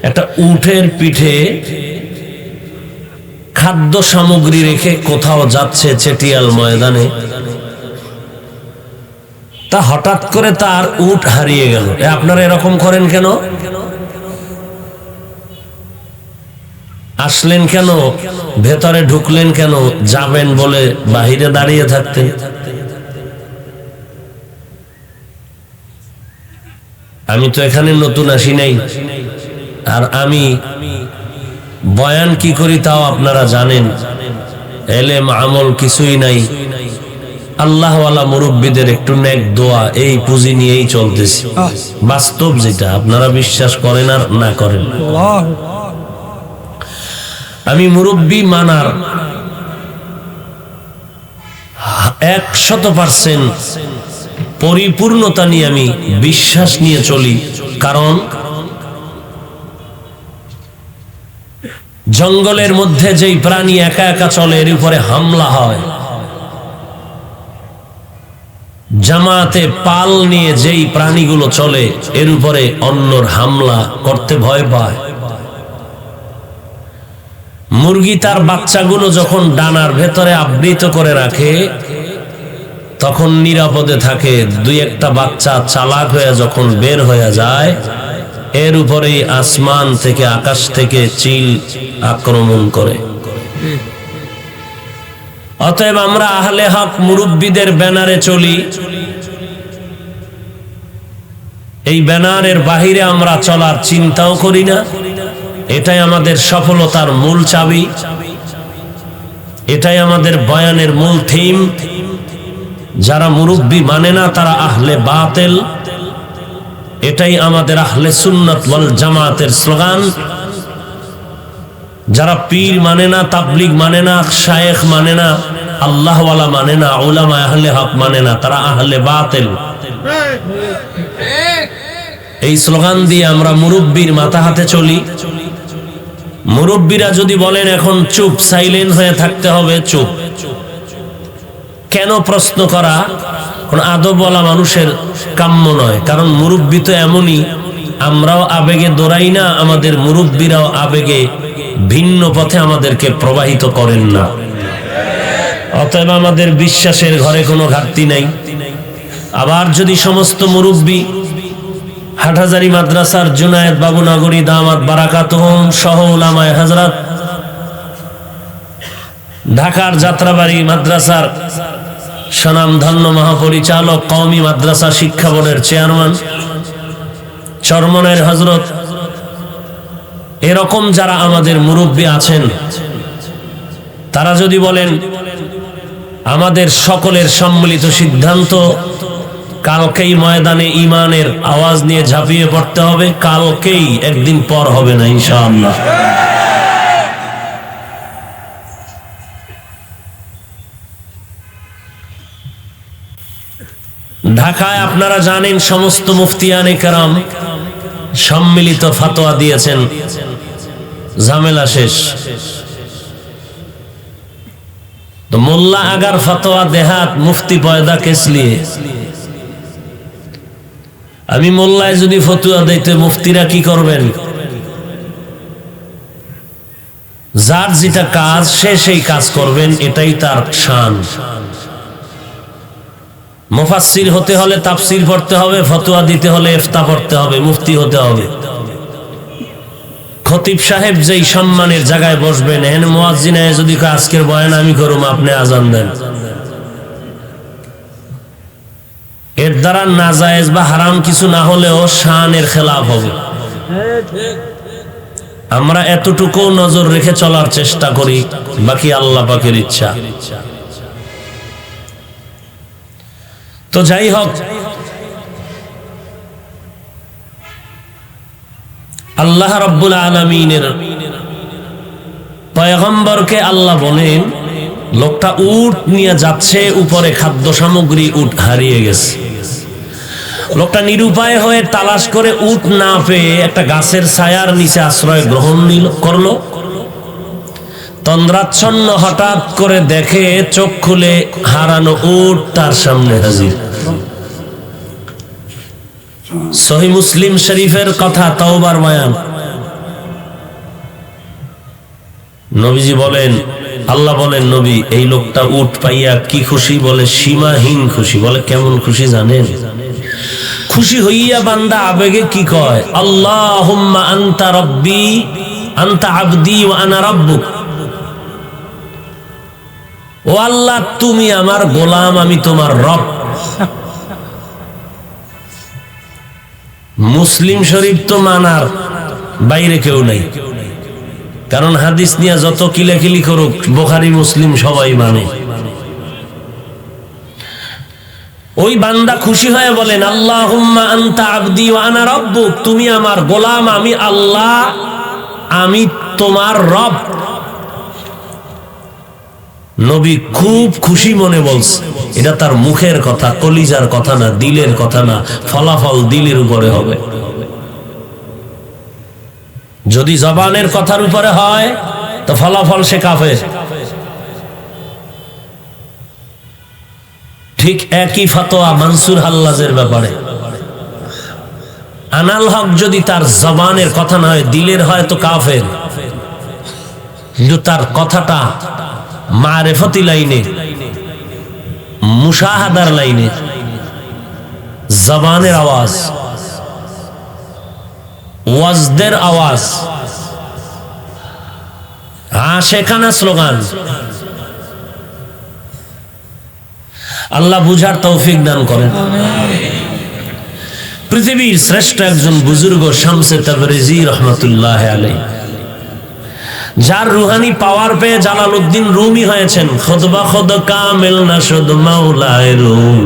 একটা উটের পিঠে খাদ্য সামগ্রী রেখে কোথাও যাচ্ছে চেটিয়াল ময়দানে, তা হঠাৎ করে তার উট হারিয়ে গেল। আপনারা এরকম করেন কেন? আসলেন কেন? ভেতরে ঢুকলেন কেন? যাবেন বলে বাহিরে দাঁড়িয়ে থাকতেন। আমি তো এখানে নতুন আসি নাই, আর আমি বয়ান কি করি তাও আপনারা জানেন। এলেম আমল কিছুই নাই, আল্লাহওয়ালা মুরব্বীদের একটু নেক দোয়া, এই পুঁজি নিয়েই চলতেছি। বাস্তব যেটা, আপনারা বিশ্বাস করেন আর না করেন। আমি মুরব্বী মানার 100% পরিপূর্ণতা নিয়ে আমি বিশ্বাস নিয়ে চলি। কারণ জঙ্গলের মধ্যে যেই প্রাণী একা একা চলে, এর উপরে হামলা হয়, জামাতে পাল নিয়ে যেই প্রাণীগুলো চলে এর উপরে অন্যর হামলা করতে ভয় পায়। মুরগি তার বাচ্চাগুলো যখন ডানার ভেতরে আবৃত করে রাখে তখন নিরাপদে থাকে। দুই একটা বাচ্চা চালাক হয়ে যখন বের হয়ে যায় এর উপরেই আসমান থেকে আকাশ থেকে চিল আক্রমণ করে। অতএব আমরা আহলে হক মুরব্বীদের ব্যানারে চলি। এই ব্যানারের বাহিরে আমরা চলার চিন্তাও করি না। এটাই আমাদের সফলতার মূল চাবি, এটাই আমাদের বয়ানের মূল থিম। যারা মুরব্বী মানে না তারা আহলে বাতিল, এটাই আমাদের আহলে সুন্নাত ওয়াল জামাতের স্লোগান। যারা পীর মানে না, তাবলীগ মানে না, শায়েখ মানে না, আল্লাহওয়ালা মানে না, উলামা আহলে হক মানে না, তারা আহলে বাতিল। এই স্লোগান দিয়ে আমরা মুরব্বীর মাথা হাতে চলি। মুরব্বীরা যদি বলেন এখন চুপ, সাইলেন্ট হয়ে থাকতে হবে, চুপ। কেন প্রশ্ন করা কোন আদবওয়ালা মানুষের কাম্য নয়। কারণ মুরব্বী তো এমনই, আমরাও আবেগে দৌড়াই না, আমাদের মুরব্বীরাও আবেগে ভিন্ন পথে আমাদেরকে প্রবাহিত করেন না। অতএব আমাদের বিশ্বাসের ঘরে কোনো ঘাটতি নাই। আবার যদি সমস্ত মুরব্বী হাটহাজারী মাদ্রাসার জুনায়েদ বাবু নগরী দামাত বারাকাতুহুম সহ উলামায়ে হযরত, ঢাকার যাত্রাবাড়ি মাদ্রাসার স্বনামধন্য মহাপরিচালক, কওমি মাদ্রাসা শিক্ষা বোর্ডের চেয়ারম্যান, চরমনের হযরত, এরকম যারা আমাদের মুরব্বী আছেন তারা যদি বলেন আমাদের সকলের সম্মিলিত সিদ্ধান্ত কালকেই ময়দানে ঈমানের আওয়াজ নিয়ে ঝাঁপিয়ে পড়তে হবে, কালকেই, একদিন পর হবে না ইনশাআল্লাহ। ঢাকায় আপনারা জানেন সমস্ত মুফতিয়ানে কেরাম সম্মিলিত ফতোয়া দিয়েছেন, ঝামেলা শেষ। तो मुल्ला अगर फतवा देहात मुफ्ती पैदा किस लिए? আমি মোল্লায় যদি ফতোয়া দিতে মুফতিরা কি করবেন? যার যেটা কাজ সে সেই কাজ করবেন, এটাই তার শান। মুফাসসির হতে হলে তাফসীর পড়তে হবে, ফতোয়া দিতে হলে ইফতা পড়তে হবে, মুফতি হতে হবে। খতিব সাহেব যেই সম্মানের জায়গায় বসবেন, এহেন মুয়াজ্জিন যদি আজকের বয়ান আমি করুম, আপনি আজান দেন, এর দ্বারা নাজায়েজ বা হারাম কিছু না হলেও শানের খেলাফ হবে। আমরা এতটুকু নজর রেখে চলার চেষ্টা করি, বাকি আল্লাহ পাকের ইচ্ছা। তো যাই হোক, আল্লাহ রাব্বুল আলামিনের পয়গম্বরকে আল্লাহ বলেন, লোকটা উট নিয়ে যাচ্ছে, উপরে খাদ্য সামগ্রী, উট হারিয়ে গেছে। লোকটা নিরুপায় হয়ে তালাশ করে উট না পেয়ে একটা গাছের ছায়ার নিচে আশ্রয় গ্রহণ করলো। তন্দ্রাচ্ছন্ন হঠাৎ করে দেখে, চোখ খুলে হারানো উট তার সামনে হাজির। সহিহ মুসলিম শরীফের কথা, তাওবার বয়ান। নবীজি বলেন, আল্লাহ বলেন, নবী এই লোকটা উট পাইয়া কি খুশি? বলে সীমাহীন খুশি। বলে কেমন খুশি জানেন? খুশি হইয়া বান্দা আবেগে কি কয়? আল্লাহুম্মা আনতা রাব্বি আনতা আবদি ওয়া আনা রাব্বুক। ও আল্লাহ, তুমি আমার গোলাম, আমি তোমার রব। মুসলিম শরীফ তো মানার বাইরে কেউ নাই, কারণ হাদিস নিয়ে যত কিলাকিলি করুক, বুখারী মুসলিম সবাই মানে। ওই বান্দা খুশি হয়ে বলেন, আল্লাহুম্মা আনতা আবদি ওয়া আনা রাব্বুক, তুমি আমার গোলাম, আমি আল্লাহ, আমি তোমার রব। নবী খুব খুশি মনে বলছে। এটা তার মুখের কথা, কলিজার কথা না, দিলের কথা না। ফলাফল দিলের উপরে হবে। যদি জবানের কথার উপরে হয় তো ফলাফল সে কাফের। ঠিক একই ফতোয়া মানসুর হাল্লাজের ব্যাপারে। আনাল হক যদি তার জবানের কথা নয়, দিলের হয় তো কাফের, কিন্তু তার কথাটা মারেফতি লাইনে, মুশাহাদার লাইনে, জবানের আওয়াজ, ওয়াজদের আওয়াজ, আশেখানা স্লোগান। আল্লাহ বুঝার তৌফিক দান করেন। পৃথিবীর শ্রেষ্ঠ একজন বুজুর্গ শামসে তাবরিজি রহমতুল্লাহ আলাইহি, যার রুহানি পাওয়ার পেয়ে জালালউদ্দিন রুমি হয়েছেন। খুতবা খুদ কামিল না শুধু মাওলায়ে রুম,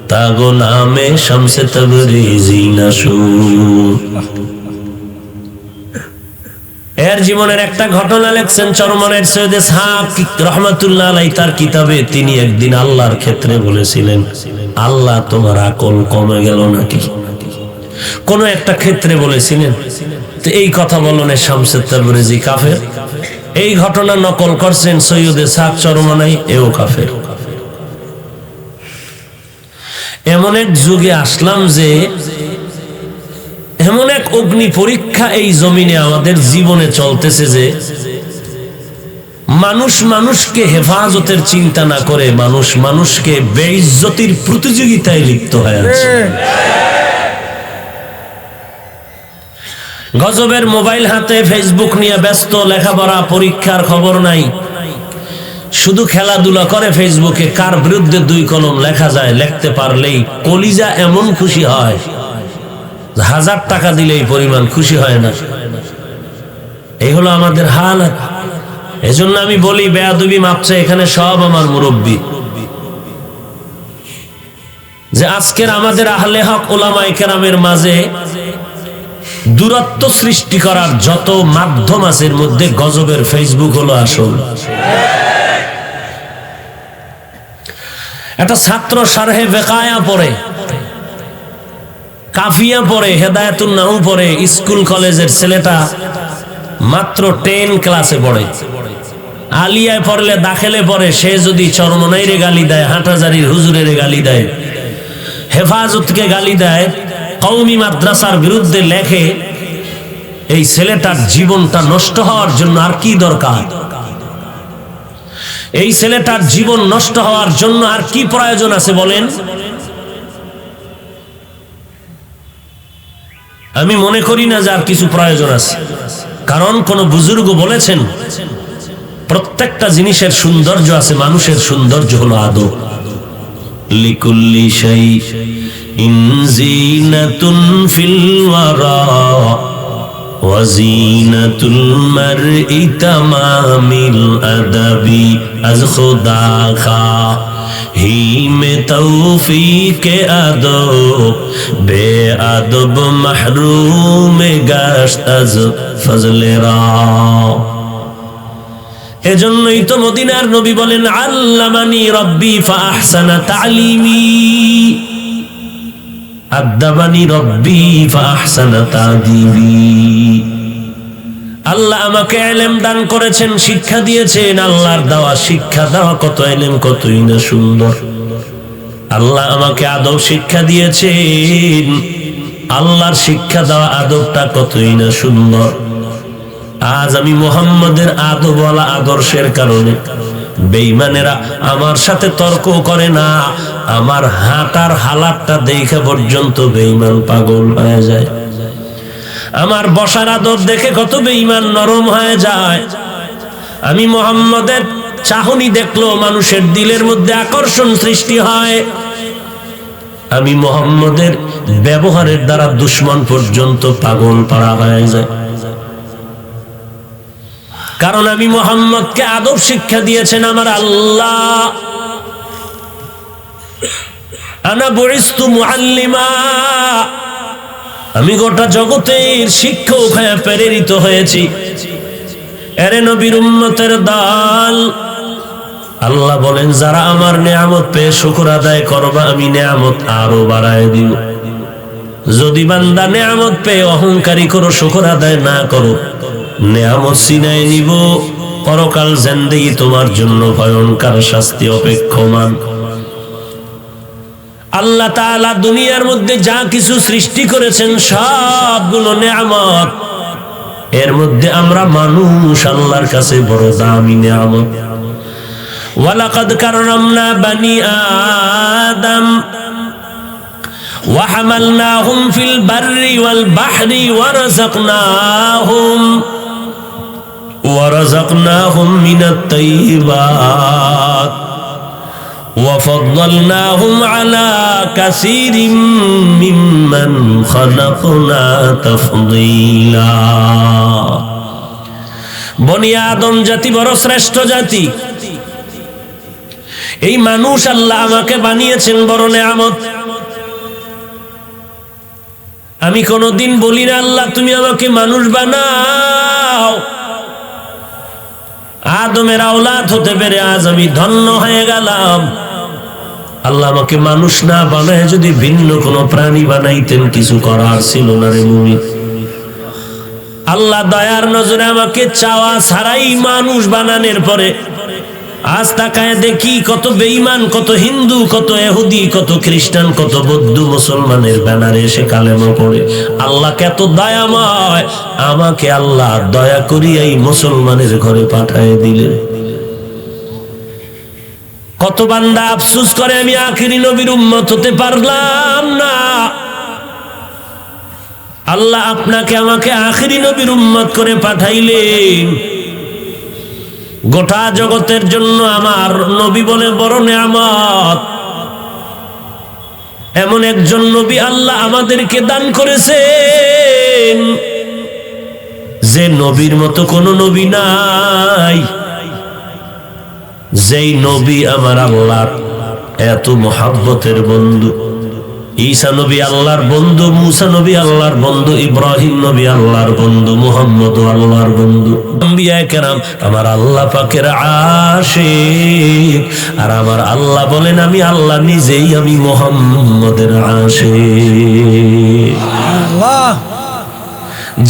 তা গোলামে শামসে তাবরিজি না শুন। এর জীবনের একটা ঘটনা লেখছেন চরমনের সৈয়দ ইসহাক রহমাতুল্লাহ আলাইহি তার কিতাবে। তিনি একদিন আল্লাহর ক্ষেত্রে বলেছিলেন, আল্লাহ তোমার আকল কমে গেল নাকি? কোন একটা ক্ষেত্রে বলেছিলেন। তো এই কথা বলনে শামসে তাবরিজি কাফের। এই ঘটনা নকল করছেন সৈয়দ ইসহাক চরমনাই, এও কাফের। এমন এক যুগে আসলাম যে এমন এক অগ্নি পরীক্ষা এই জমিনে আমাদের জীবনে চলতেছে যে মানুষ মানুষকে হেফাজতের চিন্তা না করে মানুষ মানুষকে বেইজ্জতির প্রতিযোগিতায় লিপ্ত হয়ে আছে। গজবের মোবাইল হাতে, ফেসবুক নিয়ে ব্যস্ত, লেখাপড়া পরীক্ষার খবর নাই, শুধু খেলাধুলা করে ফেসবুকে। কার বিরুদ্ধে 2 কলম লেখা যায়, লিখতে পারলেই কলিজা এমন খুশি হয়, 1000 টাকা দিলেই পরিমাণ খুশি হয় না। এই হলো আমাদের হালত। এজন্য আমি বলি, বেয়াদবি মাপছে এখানে সব আমার মুরব্বী, যে আজকের আমাদের আহলে হক উলামায়ে কেরামের মাঝে দূরত্ব সৃষ্টি করার যত মাধ্যম আছে এর মধ্যে গজবের ফেসবুক হলো আসল। একটা ছাত্র শারহে বেকায়া পড়ে, কাফিয়া পড়ে, হেদায়েতুন নাহু পড়ে, স্কুল কলেজের ছেলেটা মাত্র 10 ক্লাসে পড়ে। আলিয়ায় পড়লে, দাখিলে পড়ে, সে যদি চরমনাইরে গালি দেয়, হাটহাজারীর হুজুরের গালি দেয়, হেফাজতকে গালি দেয়, কওমি মাদ্রাসার বিরুদ্ধে লেখে, এই ছেলেটার জীবনটা নষ্ট হওয়ার জন্য আর কি দরকার? এই ছেলেটার জীবন নষ্ট হওয়ার জন্য আর কি প্রয়োজন আছে বলেন? আমি মনে করি না যে আর কিছু প্রয়োজন আছে। কারণ কোন বুজুর্গ বলেছেন, প্রত্যেকটা জিনিসের সৌন্দর্য আছে, মানুষের সৌন্দর্য হলো আদব। লিকুল্লি শাইইন জিনাতুন ফিল ওয়ারা ওয়া জিনাতুল মারই তামামিল আদাবি আজ খুদা খা হি মে তৌফিক আদব বে আদব মাহরুম গাশত আজ ফজলে রা। এজন্যই তো মদিনার নবী বলেন, আল্লামানি রব্বি ফাআহসানা তালিমি, আদাবানি রব্বি ফাআহসানা তাদিবি। আল্লাহ আমাকে ইলম দান করেছেন, শিক্ষা দিয়েছেন। আল্লাহর দেওয়া শিক্ষা দেওয়া কত ইলম, কতই না সুন্দর। আল্লাহ আমাকে আদব শিক্ষা দিয়েছেন, আল্লাহর শিক্ষা দেওয়া আদবটা কতই না সুন্দর। আজ আমি মুহাম্মদের আদবওয়ালা আদর্শের কারণে বেঈমানেরা আমার সাথে তর্ক করে না, আমার হাঁটার হালাতটা দেখে পর্যন্ত বেঈমান পাগল হয়ে যায়। আমার বসার আদব দেখে কত বেঈমান নরম হয়ে যায়। আমি মুহাম্মদের চাহনি দেখলো মানুষের দিলের মধ্যে আকর্ষণ সৃষ্টি হয়। আমি মুহাম্মদের ব্যবহারের দ্বারা দুশমন পর্যন্ত পাগল পাড়া হয়ে যায়। কারণ আমি মুহাম্মদকে আদব শিক্ষা দিয়েছেন আমার আল্লাহ। আনা বুইস্তু মুআল্লিমা, আমি গোটা জগতের শিক্ষক হয়ে প্রেরিত হয়েছি। এরে নবীর উম্মতের দল, আল্লাহ বলেন যারা আমার নিয়ামত পেয়ে শুকর আদায় করবা, আমি নিয়ামত আরো বাড়ায় দিব। যদি বান্দা নিয়ামত পেয়ে অহংকারী করো, শুকর আদায় না করো, নিয়ামত ছিনায় নিব। পরকাল জিন্দেগি তোমার জন্য ভয়ঙ্কর শাস্তি অপেক্ষমান। আল্লাহ তাআলা দুনিয়ার মধ্যে যা কিছু সৃষ্টি করেছেন সবগুলো নেয়ামত। এর মধ্যে আমরা মানুষ আল্লাহর কাছে বড় দামি নেয়ামত। ওয়ালাকাদ কাররামনা বানি আদম وحملناهم في البر والبحر ورزقناهم من الطيبات وفضلناهم على كثير ممن خلقنا تفضيلا। বনি আদম জাতি বড় শ্রেষ্ঠ জাতি। এই মানুষ আল্লাহ আমাকে বানিয়েছেন বড় নেয়ামত। আমি কোনদিন বলি না আল্লাহ তুমি আমাকে মানুষ বানাও। আদমের আওলাদ হতে পেরে আজ আমি ধন্য হয়ে গেলাম। আল্লাহ আমাকে মানুষ না বানায় যদি ভিন্ন কোনো প্রাণী বানাইতেন কিছু করার ছিল না রে মুমিন। আল্লাহ দয়ার নজরে আমাকে চাওয়া ছাড়াই মানুষ বানানোর পরে আজ তাকায় দেখি কত বেঈমান, কত হিন্দু, কত ইহুদি, কত খ্রিস্টান, কত বৌদ্ধ মুসলমানের ব্যানারে এসে কালেমা পড়ে। আল্লাহ কত দয়াময়, আমাকে আল্লাহ দয়া করিয়া এই মুসলমানের ঘরে পাঠায় দিলেন। কত বান্দা আফসোস করে আমি আখিরি নবীর উম্মত হতে পারলাম না। আল্লাহ আপনাকে আমাকে আখিরি নবীর উম্মত করে পাঠাইলেন। গোটা জগতের জন্য আমার নবী বলে বড় নেয়ামত। এমন একজন নবী আল্লাহ আমাদেরকে দান করেছেন যে নবীর মতো কোন নবী নাই। যেই নবী আমার আল্লাহর এত মহব্বতের বন্ধু। ঈসা নবী আল্লাহর বন্ধু, মুসা নবী আল্লাহর বন্ধু, ইব্রাহিম নবী আল্লাহর বন্ধু, মুহাম্মদ আল্লাহর বন্ধু। আম্বিয়া কেরাম আমার আল্লাহ পাকের আশিক। আর আমার আল্লাহ বলেন আমি আল্লাহ নিজেই আমি মুহাম্মদের আশিক। আল্লাহ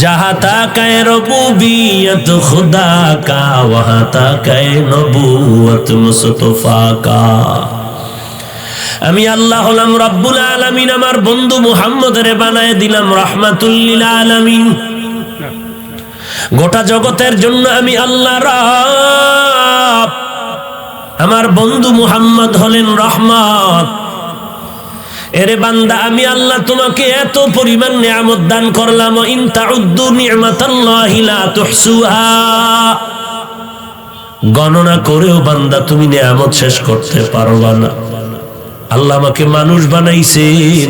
जहाँ तक रबूबियत खुदा का वहाँ तक नबूवत मुस्तफा का। আমি আল্লাহ হলাম রব্বুল আলামিন। আমার বন্ধু মুহাম্মদের বানায় দিলাম রাহমাতুল লিল আলামিন। গোটা জগতের জন্য আমি আল্লাহ রব। আমার বন্ধু মুহাম্মদ হলেন রহমত। এরে বান্দা আমি আল্লাহ তোমাকে এত পরিমাণ নিয়ামত দান করলাম। ইন তাউদ্দু নি'মাতাল্লাহি লা তুহসুহা। গণনা করেও বান্দা তুমি নিয়ামত শেষ করতে পারবা না। আল্লাহ আমাকে মানুষ বানাইছেন,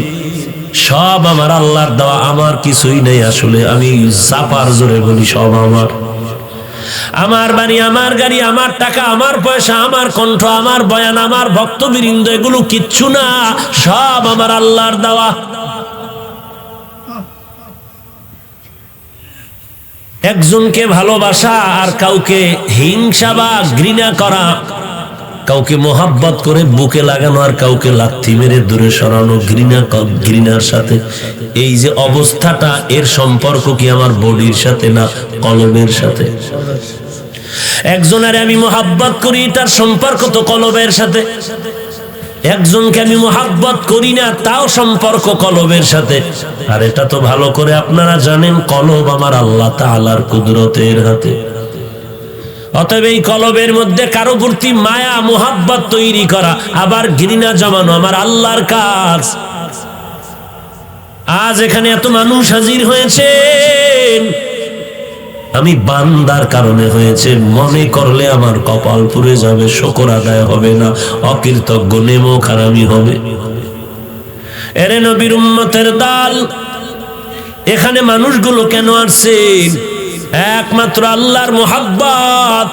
সব আমার আল্লাহর দেওয়া, আমার কিছুই নেই। আসলে আমি চাপার জোরে বলি সব আমার। আমার বাড়ি, আমার গাড়ি, আমার টাকা, আমার পয়সা, আমার কণ্ঠ, আমার বয়ান, আমার ভক্তবৃন্দ, এগুলো কিচ্ছু না, সব আমার আল্লাহর দেওয়া। একজনকে ভালোবাসা আর কাউকে হিংসা বা ঘৃণা করা, কাউকে মোহাব্বত করে বুকে লাগানো আর কাউকে লাথি মেরে দূরে সরানো, ঘৃণার সাথে এই যে অবস্থাটা, এর সম্পর্ক কি আমার বডির সাথে না কলবের সাথে? একজনের আমি মোহাব্বত করি, তার সম্পর্ক তো কলবের সাথে। একজনকে আমি মোহাব্বত করি না, তাও সম্পর্ক কলবের সাথে। আর এটা তো ভালো করে আপনারা জানেন, কলব আমার আল্লাহ তাআলার কুদরতের হাতে। অতএব এই কলবের মধ্যে কারো প্রতি মায়া মোহাব্বত তৈরি করা আবার ঘৃণা জমানো আমার আল্লাহর কাজ। আজ এখানে এত মানুষ হাজির হয়েছেন, আমি বান্দার কারণে হয়েছে। মনে করলে আমার কপাল পুড়ে যাবে, শুকর আদায় হবে না, অকৃতজ্ঞ নেমক হারামি হবে। এরে নবীর উম্মতের দল, এখানে মানুষগুলো কেন আসছেন? একমাত্র আল্লাহর মোহাব্বত,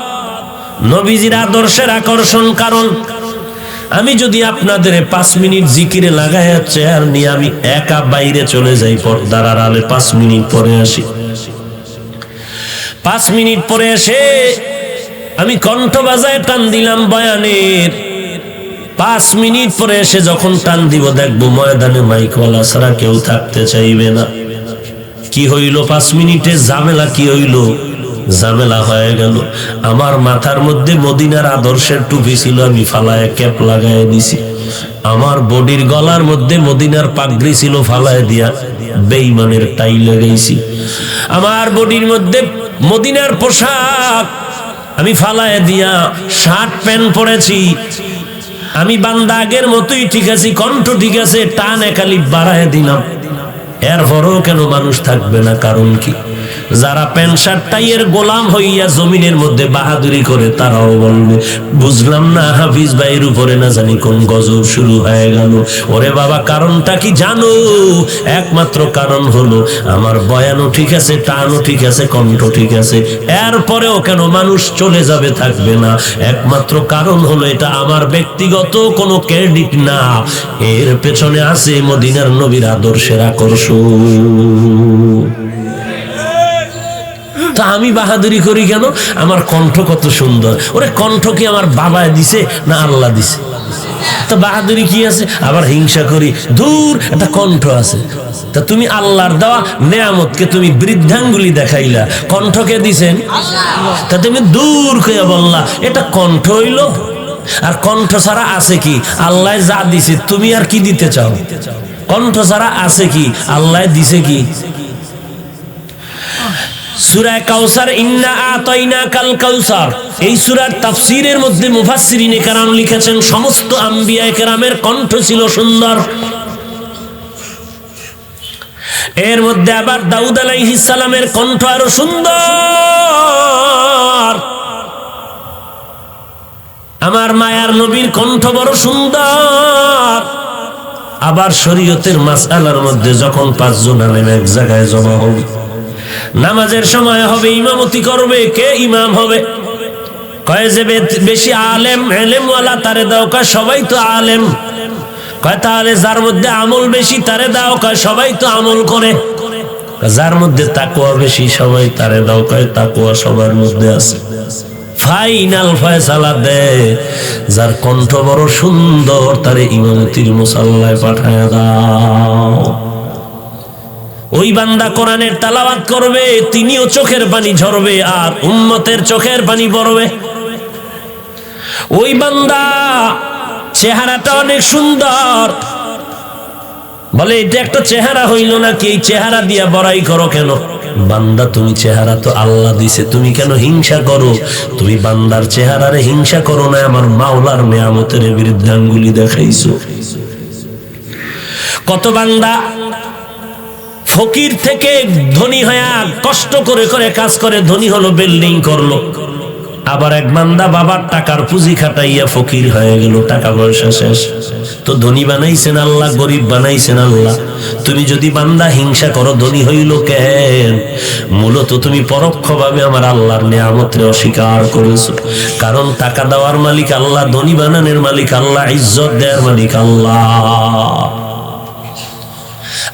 নবীজির আদর্শের আকর্ষণ। কারণ আমি যদি আপনাদের 5 মিনিট জিকিরে লাগাই চেয়ার নিয়ে আমি একা বাইরে চলে যাই, পর্দার আড়ালে 5 মিনিট পরে আসি, 5 মিনিট পরে এসে আমি কণ্ঠ বাজায় টান দিলাম বয়ানের, 5 মিনিট পরে এসে যখন টান দিব দেখবো ময়দানে মাইকওয়ালা ছাড়া কেউ থাকতে চাইবে না। কি হইল 5 মিনিটের ঝামেলা? কি হইল? ঝামেলা হয়ে গেল। আমার মাথার মধ্যে মদিনার আদর্শের টুপি ছিল, আমি ফালায় ক্যাপ লাগায় দিছি। আমার বডির গলার মধ্যে মদিনার পাগড়ি ছিল, ফালায় দিয়া বেঈমানের টাই লাগাইছি। আমার বডির মধ্যে মদিনার পোশাক আমি ফালায় দিয়া শার্ট প্যান্ট পরেছি। আমি বান্দা আগের মতোই ঠিক আছি, কণ্ঠ ঠিক আছে, টানে খালি বাড়ায় দিলাম। এরপরও কেন মানুষ থাকবে না? কারণ কি? যারা প্যান্ট শার্ট টাইয়ের গোলাম হইয়া জমিনের মধ্যে বাহাদুরি করে, তারাও বলবে বুঝলাম না হাফিজ ভাইয়ের উপরে না জানি কোন গজব শুরু হয়ে গেল। ওরে বাবা, কারণটা কি জানো? একমাত্র কারণ হলো আমার বয়ানও ঠিক আছে, টানও ঠিক আছে, কণ্ঠ ঠিক আছে, এরপরেও কেন মানুষ চলে যাবে, থাকবে না? একমাত্র কারণ হলো এটা আমার ব্যক্তিগত কোনো ক্রেডিট না, এর পেছনে আছে মদিনার নবীর আদর্শের আকর্ষণ। তা আমি বাহাদুরি করি কেন? আমার কণ্ঠ কত সুন্দর। ওরে কণ্ঠ কি আমার বাবায় দিছে না আল্লাহ দিছে? তা বাহাদুরি কি আছে? আবার হিংসা করি, দূর একটা কণ্ঠ আছে। তা তুমি আল্লাহর দেওয়া নেয়ামতকে তুমি বৃদ্ধাঙ্গুলি দেখাইলা, কণ্ঠকে দিছেন তা তুমি দূর কইয়া বললা এটা কণ্ঠ হইল। আর কণ্ঠ ছাড়া আছে কি? আল্লাহ যা দিছে তুমি আর কি দিতে চাও? কণ্ঠ ছাড়া আছে কি? আল্লাহ দিছে কি? সূরা কাউসার, ইন্না আতাইনাকাল কাউসার, এই সূরার তাফসীরের মধ্যে মুফাসসিরিনে কেরাম লিখেছেন সমস্ত আম্বিয়া কেরামের কণ্ঠ ছিল সুন্দর। এর মধ্যে আবার দাউদ আলাইহিস সালামের কণ্ঠ আরো সুন্দর। আমার মায়ার নবীর কণ্ঠ বড় সুন্দর। আবার শরীয়তের মাসআলার মধ্যে যখন 5 জন আলেম এক জায়গায় জমা হবে, নামাজের সময় হবে, ইমামতি করবে, কে ইমাম হবে? কয় যে বেশি আলেম ইলমওয়ালা তারে দাও। কয় সবাই তো আলেম। কয় তাহলে যার মধ্যে আমল বেশি তারে দাও। কয় সবাই তো আমল করে। যার মধ্যে তাকওয়া বেশি সবাই তারে দাও। কয় তাকওয়া সবার মধ্যে আছে। ফাইনাল ফয়সালা দে, যার কণ্ঠ বড় সুন্দর তারে ইমামতির মুসাল্লায় পাঠায় দাও। ওই বান্দা কোরআনের তেলাওয়াত করবে, তিনিও চোখের পানি ঝরবে আর উম্মতের চোখের পানি পড়বে। ওই বান্দা চেহারাটা অনেক সুন্দর, বলে এটা একটা চেহারা হইল নাকি? এই চেহারা দিয়া বড়াই করো কেন? বান্দা তুমি চেহারা তো আল্লাহ দিছে, তুমি কেন হিংসা করো? তুমি বান্দার চেহারারে হিংসা করো না, আমার মাওলার নেয়ামতের বিরুদ্ধে আঙ্গুলি দেখাইছো। কত বান্দা ফকির থেকে ধনী হয়ে কষ্ট করে করে কাজ করে ধনী হলো, বিল্ডিং করলো। আবার এক বান্দা বাবার টাকার পুঁজি খাটাইয়া ফকির হয়ে গেল, টাকা পয়সা শেষ। তো ধনী বানাইছেন আল্লাহ, গরিব বানাইছেন আল্লাহ। তুমি যদি বান্দা হিংসা করো, ধনী হইল কেন? মূলত তুমি পরোক্ষভাবে আমার আল্লাহর নেয়ামতরে অস্বীকার করেছো। কারণ টাকা দেওয়ার মালিক আল্লাহ, ধনী বানানোর মালিক আল্লাহ, ইজ্জত দেওয়ার মালিক আল্লাহ।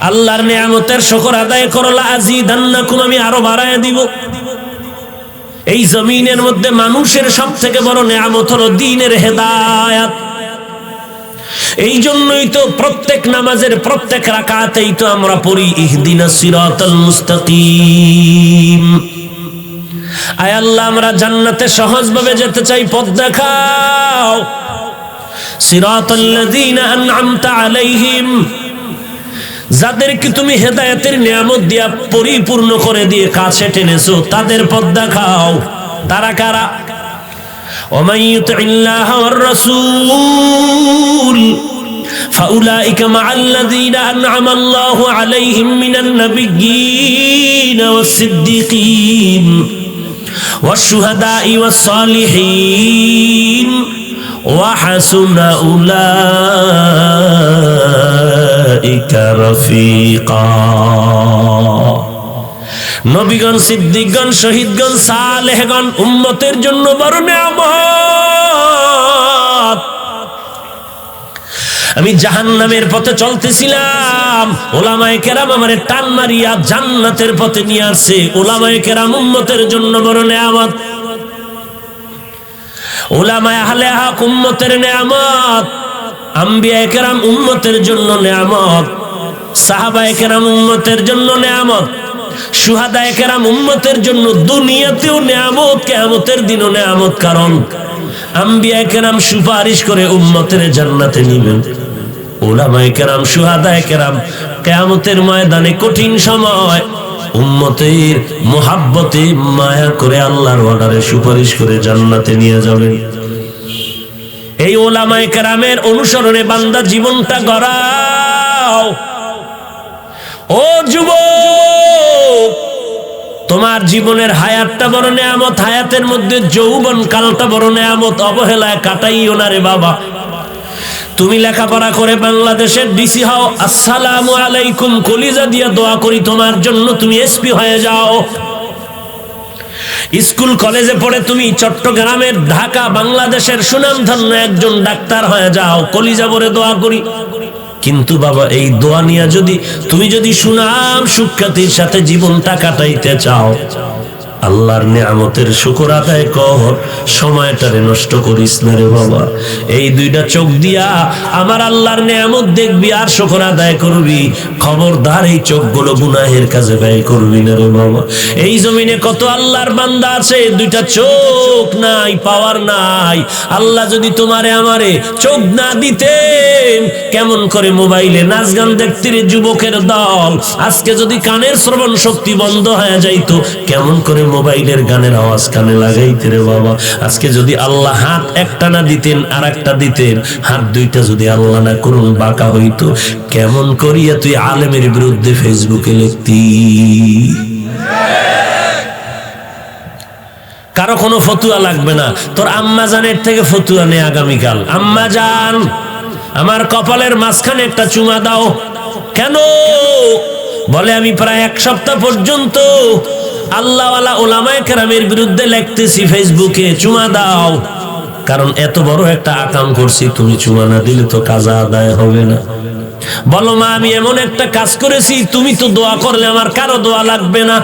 আল্লাহর নেয়ামতের শুকর আদায় করো, লাযিদান্নাকুম, আমি আরো বাড়ায় দিব। এই জমিনের মধ্যে মানুষের সব থেকে বড় নেয়ামত হলো দ্বীনের হেদায়েত। এই জন্যই তো প্রত্যেক নামাজের প্রত্যেক রাকাতেই তো আমরা পড়ি ইহদিনাস সিরাতাল মুস্তাকিম। আয় আল্লাহ, আমরা জান্নাতে সহজভাবে যেতে চাই, পথ দেখাও। সিরাতাল্লাযীনা আন'আমতা আলাইহিম, যাদেরকে তুমি হেদায়েতের নিয়ামত দিয়া পরিপূর্ণ করে দিয়ে কাছে টেনেছো, তাদের পথ দেখাও। তারা কারা? ওমান ইউতিল্লাহ ওয়ার রাসূল ফাউলাইকা মাআল্লাযীনা আন'আমা আল্লাহু আলাইহিম মিনান নাবিয়্যিন ওয়াস সিদ্দীকিন ওয়াশ শুহাদাই ওয়াস সালিহিন ওয়া হাসুনা উলাইকা রাফিকা। নবীগণ, সিদ্দিকগণ, শহীদগণ, সালেহগণ উম্মতের জন্য বড় নিয়ামত। আমি জাহান্নামের পথে চলতেছিলাম, উলামায়ে কেরাম আমারে টান মারিয়া জান্নাতের পথে নিয়ে আসছে। উলামায়ে কেরাম উম্মতের জন্য বড় নিয়ামত। উলামায়ে আহলে হক উম্মতের নিয়ামত, আম্বিয়ায়ে কেরাম উম্মতের জন্য নিয়ামত, সাহাবায়ে কেরাম উম্মতের জন্য নিয়ামত। শুহাদায়ে কেরাম উম্মতের জন্য দুনিয়াতেও নেয়ামত, কিয়ামতের দিনও নেয়ামত। কারণ আম্বিয়ায়ে কেরাম সুপারিশ করে উম্মতের জান্নাতে নিবেন। উলামায়ে কেরাম, শুহাদায়ে কেরাম কিয়ামতের ময়দানে কঠিন সময় উম্মতের মুহাব্বতে মায়া করে আল্লাহর অর্ডারে সুপারিশ করে জান্নাতে নিয়ে যাবেন। এই উলামায়ে কেরামের অনুসরণে বান্দা জীবনটা গড়াও। ও যুবক, তোমার জীবনের হায়াতটা বড় নেয়ামত, হায়াতের মধ্যে যৌবন কালটা বড় নেয়ামত। অবহেলায় কাটাইও না রে বাবা। তুমি লেখাপড়া করে বাংলাদেশের ডিসি হও, আসসালামু আলাইকুম কলিজা দিয়া দোয়া করি তোমার জন্য তুমি এসপি হয়ে যাও। স্কুল কলেজে পড়ে তুমি চট্টগ্রামের, ঢাকা, বাংলাদেশের সুনামধন্য একজন ডাক্তার হয়ে যাও, কলিজা ভরে দোয়া করি। কিন্তু বাবা, এই দোয়া নিয়ে তুমি যদি সুনাম সুখ্যাতির সাথে জীবনটা কাটাইতে চাও, আল্লাহর নিয়ামতের শুকর আদায় কর, সময়টারে নষ্ট করিস না রে বাবা। এই দুইটা চোখ দিয়া আমার আল্লাহর নিয়ামত দেখবি আর শুকর আদায় করবি। খবরদার এই চোখগুলো গুনাহের কাজে ব্যয় করবি না রে বাবা। এই জমিনে কত আল্লাহর বান্দা আছে, দুইটা চোখ নাই, পাওয়ার নাই। আল্লাহ যদি তোমারে আমারে চোখ না দিতেন, কেমন করে মোবাইলে নাচ গান দেখতে রে যুবকের দল। আজকে যদি কানের শ্রবণ শক্তি বন্ধ হয়ে যাইতো, কেমন করে মোবাইলের গানের আওয়াজ কানে লাগাইতে রে বাবা। আজকে যদি আল্লাহ হাত একটা না দিতেন আর একটা দিতেন, হাত দুইটা যদি আল্লাহ না করুন বাঁকা হইতো, কেমন করিয়া তুই আলেমের বিরুদ্ধে ফেসবুকে লিখতি? কারো কোনো ফতুয়া লাগবে না, তোর আম্মা জানের থেকে ফতুয়া নে আগামীকাল। আম্মা জান, আমার কপালের মাঝখানে একটা চুমা দাও। কেন? বলে আমি প্রায় এক সপ্তাহ পর্যন্ত আল্লাহওয়ালা ওলামায়ে কেরামের বিরুদ্ধে লিখতেছি ফেসবুকে, চুমা দাও। কারণ এত বড় একটা আকাম করছি, তুমি চুমা না দিলে তো কাজা আদায় হবে না। বলো মা, আমি এমন একটা কাজ করেছি, তুমি তো দোয়া করলে আমার কারো দোয়া লাগবে না।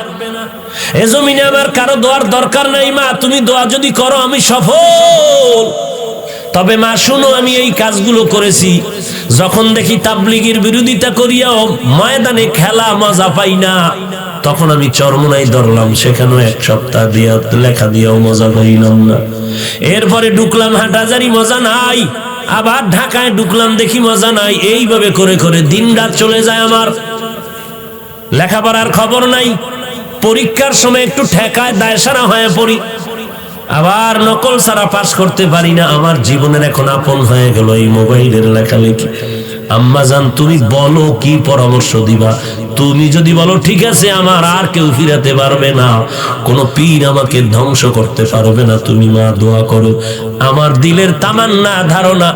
এ জমিনে আমার কারো দোয়ার দরকার নাই মা, তুমি দোয়া যদি করো আমি সফল। তবে মা শুনো, আমি এই কাজগুলো করেছি, যখন দেখি তাবলীগের বিরোধিতা করিয়াও ময়দানে খেলা মজা পাই না, তখন আমি চরমোনাই ধরলাম, সেখানেও এক সপ্তাহ দিয়া লেখা দিয়াও মজা পাইলাম না। এরপরে ঢুকলাম হাটহাজারী, মজা নাই। আবার ঢাকায় ঢুকলাম, দেখি মজা নাই। এইভাবে করে করে দিন রাত চলে যায় আমার। লেখাপড়ার খবর নাই, পরীক্ষার সময় একটু ঠেকায় দায়সারা হয়ে পড়ি, আবার নকল ছাড়া পাস করতে পারি না। আমার জীবনের এখন আপন হয়ে গেল এই মোবাইলের লেখালেখি। আম্মা জান, তুমি বলো কি পরামর্শ দিবা? তুমি যদি বলো ঠিক আছে, আমার আর কেউ ফিরাতে পারবে না, কোন পীর আমাকে ধ্বংস করতে পারবে না, তুমি মা দোয়া করো। আমার দিলের তামান্না, ধারণা,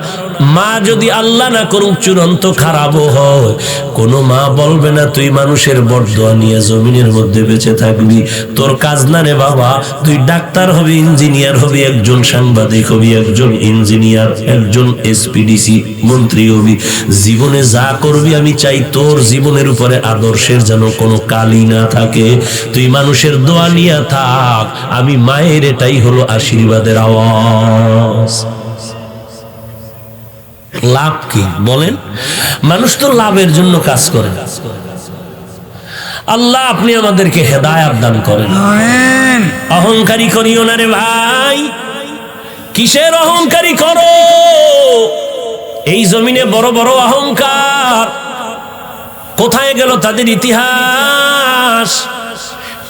মা যদি আল্লাহ না করুক চূড়ান্ত খারাপও হয়, কোন মা বলবে না তুই মানুষের বরদোয়া নিয়ে জমিনের মধ্যে বেঁচে থাকবি। তোর কাজ না রে বাবা, তুই ডাক্তার হবি, ইঞ্জিনিয়ার হবি, একজন সাংবাদিক হবি, একজন ইঞ্জিনিয়ার, একজন এসপিডিসি মন্ত্রী হবি। জীবনে যা করবি আমি চাই তোর জীবনের উপরে আদর্শের যেন কোনো কালি না থাকে। তুই মানুষের দোয়া নিয়ে থাক, আমি মায়ের এটাই হলো আশীর্বাদের আওয়াজ। লাভ কি বলেন? মানুষ তো লাভের জন্য কাজ করে। আল্লাহ আপনি আমাদেরকে হেদায়েত দান করেন। আমিন। অহংকারী করিও না রে ভাই। কিসের অহংকারী করো? এই জমিনে বড় বড় অহংকার কোথায় গেল তাদের ইতিহাস?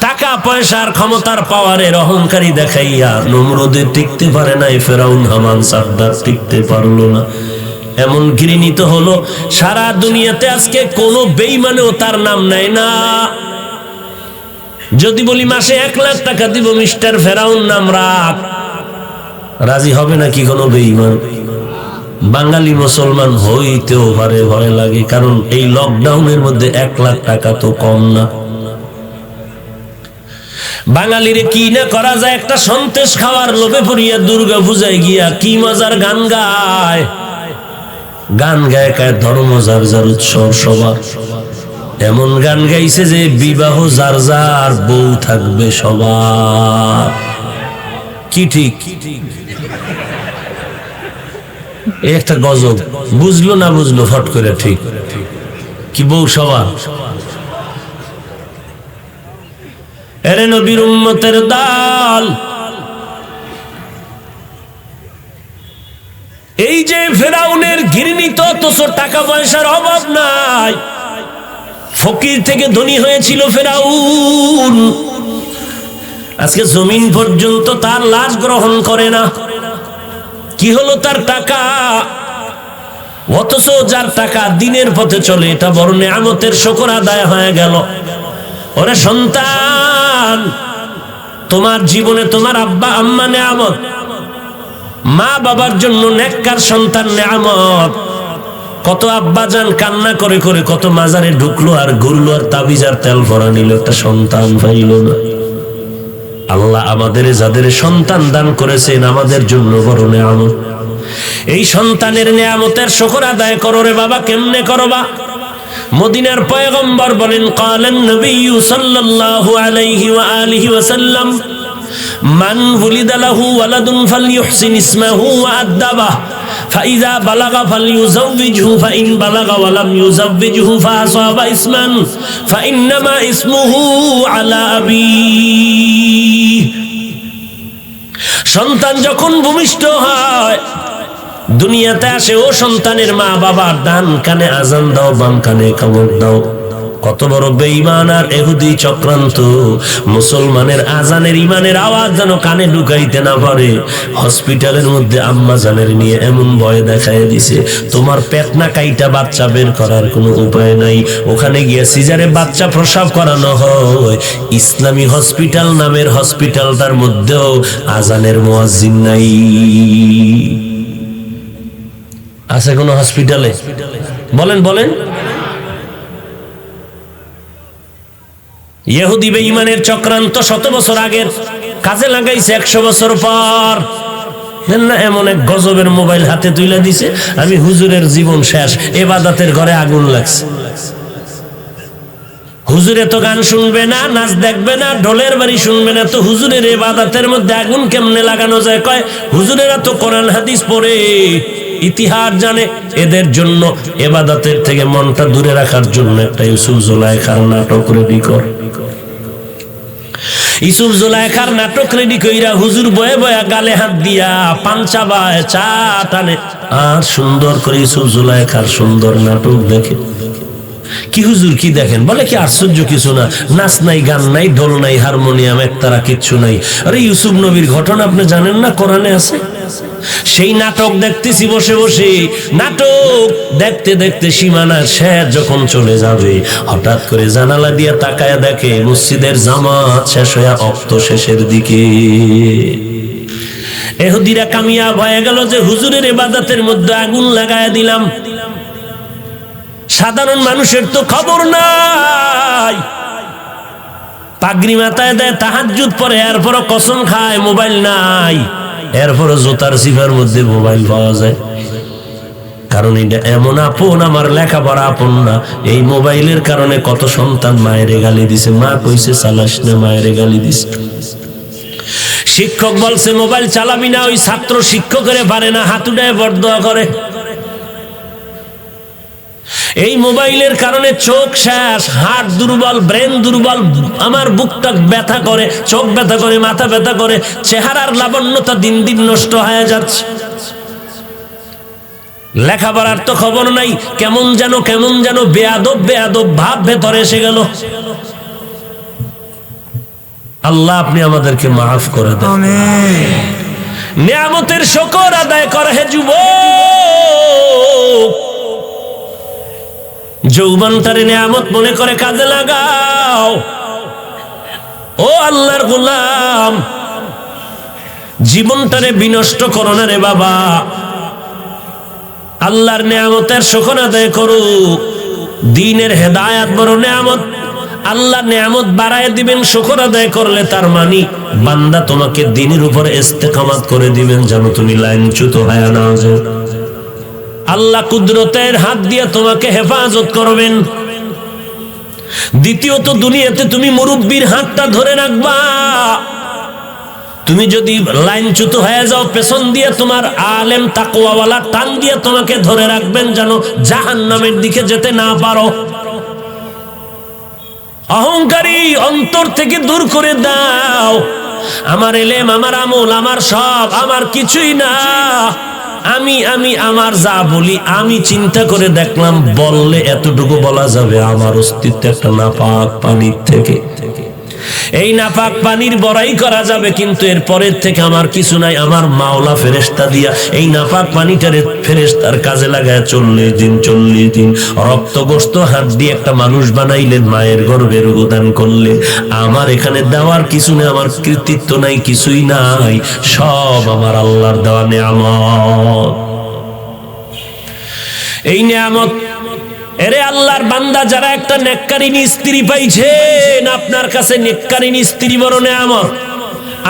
টাকা পয়সার ক্ষমতার পাওয়ারের অহংকারী দেখাইয়া নমরুদে টিকতে পারে নাই, ফেরাউন হামান সাদ্দাত টিকতে পারলো না। এমন ঘৃণিত হলো সারা দুনিয়াতে আজকে কোনো বেঈমানেও তার নাম নেয় না। যদি বলি মাসে 1 লাখ টাকা দিব মিস্টার ফেরাউন নাম রাখ, রাজি হবে নাকি কোনো বেঈমান? বাঙালি মুসলমান হইতেও পারে, ভয় লাগে, কারণ এই লকডাউনের মধ্যে 1 লাখ টাকা তো কম না। বাঙালিরে কি না করা যায়, একটা সন্তেষ খাওয়ার লোভে পড়িয়া দুর্গা পূজায় গিয়া কি মজার গান গায়। গান গায় কায় ধর্ম যার যার, উৎসব সবার। এমন গান গাইছে যে বিবাহ যার যার, বউ থাকবে সবার। কি ঠিক? একটা গজব, বুঝলো না বুঝলো ফট করে ঠিক। কি বউ সবার? এরে নবীর উম্মতের দল, এই যে ফেরাউনের ঘৃণিত, অথচ টাকা পয়সার অভাব নাই, ফকির থেকে ধনী হয়েছিল ফেরাউন, আজকে জমিন পর্যন্ত তার লাশ গ্রহণ করে না। কি হলো? তার টাকা। অথচ যার টাকা দিনের পথে চলে, এটা বড় নিয়ামতের শুকর আদায় হয়ে গেল। ওরে সন্তান, তোমার জীবনে তোমার আব্বা আম্মা নিয়ামত, মা বাবার জন্য নেককার সন্তান নিয়ামত। কত আব্বাজান কান্না করে করে কত মাজারে ঢুকলো আর ঘুরলো আর তাবিজ আর তেল ভরা নিল, একটা সন্তান পাইল না। আল্লাহ আমাদের যাদের সন্তান দান করেছেন আমাদের জন্য বড় নিয়ামত। এই সন্তানের নিয়ামতের শুকর আদায় করো রে বাবা। কেমনে করবা? মদিনার পয়গম্বর বলেন, ক্বালান নবী সাল্লাল্লাহু আলাইহি ওয়া আলিহি ওয়াসাল্লাম, মান ওয়ালিদা লাহু ওয়ালাদুন ফালইউহসিন ইসমাহু ওয়া আদাবাহু ফাইযা বালাগা ফালইউযাওবিজহু ফাইন বালাগা ওয়া লাম ইউযাওবিজহু ফাআসাবা ইসমান ফাইন্নামা ইসমুহু আলা আবিহি। সন্তান যখন ভূমিষ্ঠ হয়, দুনিয়াতে আসে, ও সন্তানের মা বাবার ডান কানে আজান দাও, বাম কানে খবর দাও। কত বড় বেঈমান আর ইহুদি চক্রান্ত! মুসলমানের আজানের ইমানের আওয়াজ যেন কানে ঢুকাইতে না পারে, হসপিটালের মধ্যে আম্মা জানের নিয়ে এমন ভয় দেখায় দিছে, তোমার পেট না কাইটা বাচ্চা বের করার কোনো উপায় নাই। ওখানে গিয়ে সিজারে বাচ্চা প্রসব করানো হয়। ইসলামী হসপিটাল নামের হসপিটালটার মধ্যেও আজানের মুয়াজ্জিন নাই। আছে কোন হসপিটালে? বলেন বলেন। ইহুদি বেঈমানের চক্রান্ত 100 বছর আগের কাজে লাগাইছে 100 বছর পর। না, এমন এক গজবের মোবাইল হাতে তুলে দিছে, আমি হুজুরের জীবন শেষ, ইবাদতের ঘরে আগুন লাগছে। হুজুরে তো গান শুনবে না, নাচ দেখবে না, ঢোলের বাড়ি শুনবে না, তো হুজুরের ইবাদতের মধ্যে আগুন কেমনে লাগানো যায়? কয় হুজুরেরা তো কোরআন হাদিস পড়ে, ইতিহাস জানে। এদের জন্য ইবাদতের থেকে মনটা দূরে রাখার জন্য একটা ইউসুফ জুলাইখার নাটক রেডি কর। ইউসুফ জুলাইখার নাটক রেডি কইরা হুজুর বয়ে বয়ে গালে হাত দিয়া পাঞ্চা বায় চা টানে, আর সুন্দর করে ইউসুফ জুলাইখার সুন্দর নাটক দেখে। কি হুজুর কি দেখেন? বলে কি আশ্চর্য কিছু না, নাচ নাই, গান নাই, ঢোল নাই, হারমোনিয়াম একতারা কিচ্ছু নাই। আরে ইউসুফ নবীর ঘটনা আপনি জানেন না? কোরআনে আছে। সেই নাটক দেখতেছি বসে বসে। নাটক দেখতে দেখতে সীমানার শেষ যখন চলে যাবে, হঠাৎ করে জানালা দিয়া তাকায়া দেখে মসজিদের জামাত শেষ হয়ে অক্ত শেষের দিকে। ইহুদিরা কামিয়াব হয়ে গেল যে হুজুরের ইবাদতের মধ্যে আগুন লাগায়া দিলাম। সাধারণ মানুষের তো খবর নাই, পাগড়ি মাথায় দেয়, তাহাজ্জুদ পড়ে, এরপরও কসম খায় মোবাইল নাই, এরপরও জুতার সিফার মধ্যে মোবাইল পাওয়া যায়। কারণ এটা এমন আপন, আমার লেখাপড়া আপন না। এই মোবাইলের কারণে কত সন্তান মায়ের গালি দিছে, মা কইছে চালাস না, মায়ের গালি দিছে। শিক্ষক বলছে মোবাইল চালাবি না, ওই ছাত্র শিক্ষকের পারে না, হাত উঠায় বরদোয়া করে। এই মোবাইলের কারণে চোখ শেষ, হার্ট দুর্বল, ব্রেন দুর্বল, আমার বুকটা ব্যথা করে, চোখ ব্যথা করে, মাথা ব্যথা করে, চেহারার লাবণ্যতা দিন দিন নষ্ট হয়ে যাচ্ছে। লেখাপড়ার তো খবর নাই, কেমন যেন বেয়াদব বেয়াদব ভাব ভেতরে এসে গেল। আল্লাহ আপনি আমাদেরকে মাফ করে দেন। আমিন। নিয়ামতের শুকর আদায় করে হে যুবক, যৌবনটারে নিয়ামত মনে করে কাজে লাগাও। ও আল্লাহর গোলাম, জীবনটারে বিনষ্ট করো না রে বাবা। আল্লাহর নিয়ামতের শুকর আদায় করো। দ্বীনের হেদায়েত বড় নিয়ামত। আল্লাহ নিয়ামত বাড়ায় দিবেন শুকর আদায় করলে, তার মানে বান্দা তোমাকে দ্বীনের উপরে ইস্তেকামাত করে দিবেন, যেন তুমি লাইনচ্যুত হয়ে না যাও। আল্লাহ কুদরতের হাত দিয়ে তোমাকে হেফাজত করবেন। দ্বিতীয়ত, দুনিয়াতে তুমি মুরব্বীর হাতটা ধরে রাখবা। তুমি যদি লাইনচ্যুত হয়ে যাও, পেছন দিয়ে তোমার আলেম তাকওয়াওয়ালা টান দিয়ে তোমাকে ধরে রাখবেন, যেন জাহান্নামের দিকে যেতে না পারো। অহংকারী অন্তর থেকে দূর করে দাও। আমার এলেম, আমার আমল, আমার সব, আমার কিছুই না। আমি আমি আমার যা বলি, আমি চিন্তা করে দেখলাম, বললে এতটুকু বলা যাবে, আমার অস্তিত্ব একটা নাপাক পানির থেকে। এই নাপাক পানির বড়াই করা যাবে, কিন্তু এর পরের থেকে আমার কিছু নাই। আমার মাওলা ফেরেশতা দিয়া এই নাপাক পানিটারে ফেরেশতার কাজে লাগায় 40 দিন রক্ত গোশত হাড্ডি একটা মানুষ বানাইলেন, মায়ের গর্ভে রূপদান করলেন। আমার এখানে দেওয়ার কিছু নেই, আমার কৃতিত্ব নাই, কিছুই নাই, সব আমার আল্লাহর দেওয়া নেয়ামত। এই নেয়ামত, এরে আল্লাহর বান্দা, যারা একটা নেককারিনী স্ত্রী পাইছেন, আপনার কাছে নেককারিনী স্ত্রী বড় নেয়ামত।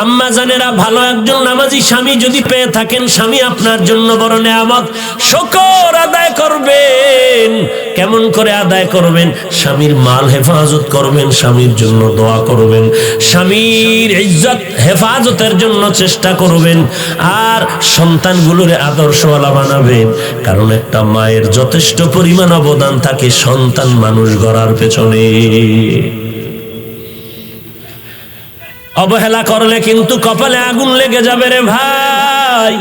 আম্মা জানেরা, ভালো একজন নামাজি স্বামী যদি পেয়ে থাকেন, স্বামী আপনার জন্য বড় নেয়ামত। শুকর আদায় করবেন। কেমন করে আদায় করবেন? স্বামীর মাল হেফাজত করবেন, স্বামীর জন্য দোয়া করবেন, স্বামীর ইজ্জত হেফাজতের জন্য চেষ্টা করবেন, আর সন্তানগুলোরে আদর্শওয়ালা বানাবেন। কারণ একটা মায়ের যথেষ্ট পরিমাণ অবদান থাকে সন্তান মানুষ গড়ার পেছনে। অবহেলা করলে কিন্তু কপালে আগুন লেগে যাবে রে ভাই।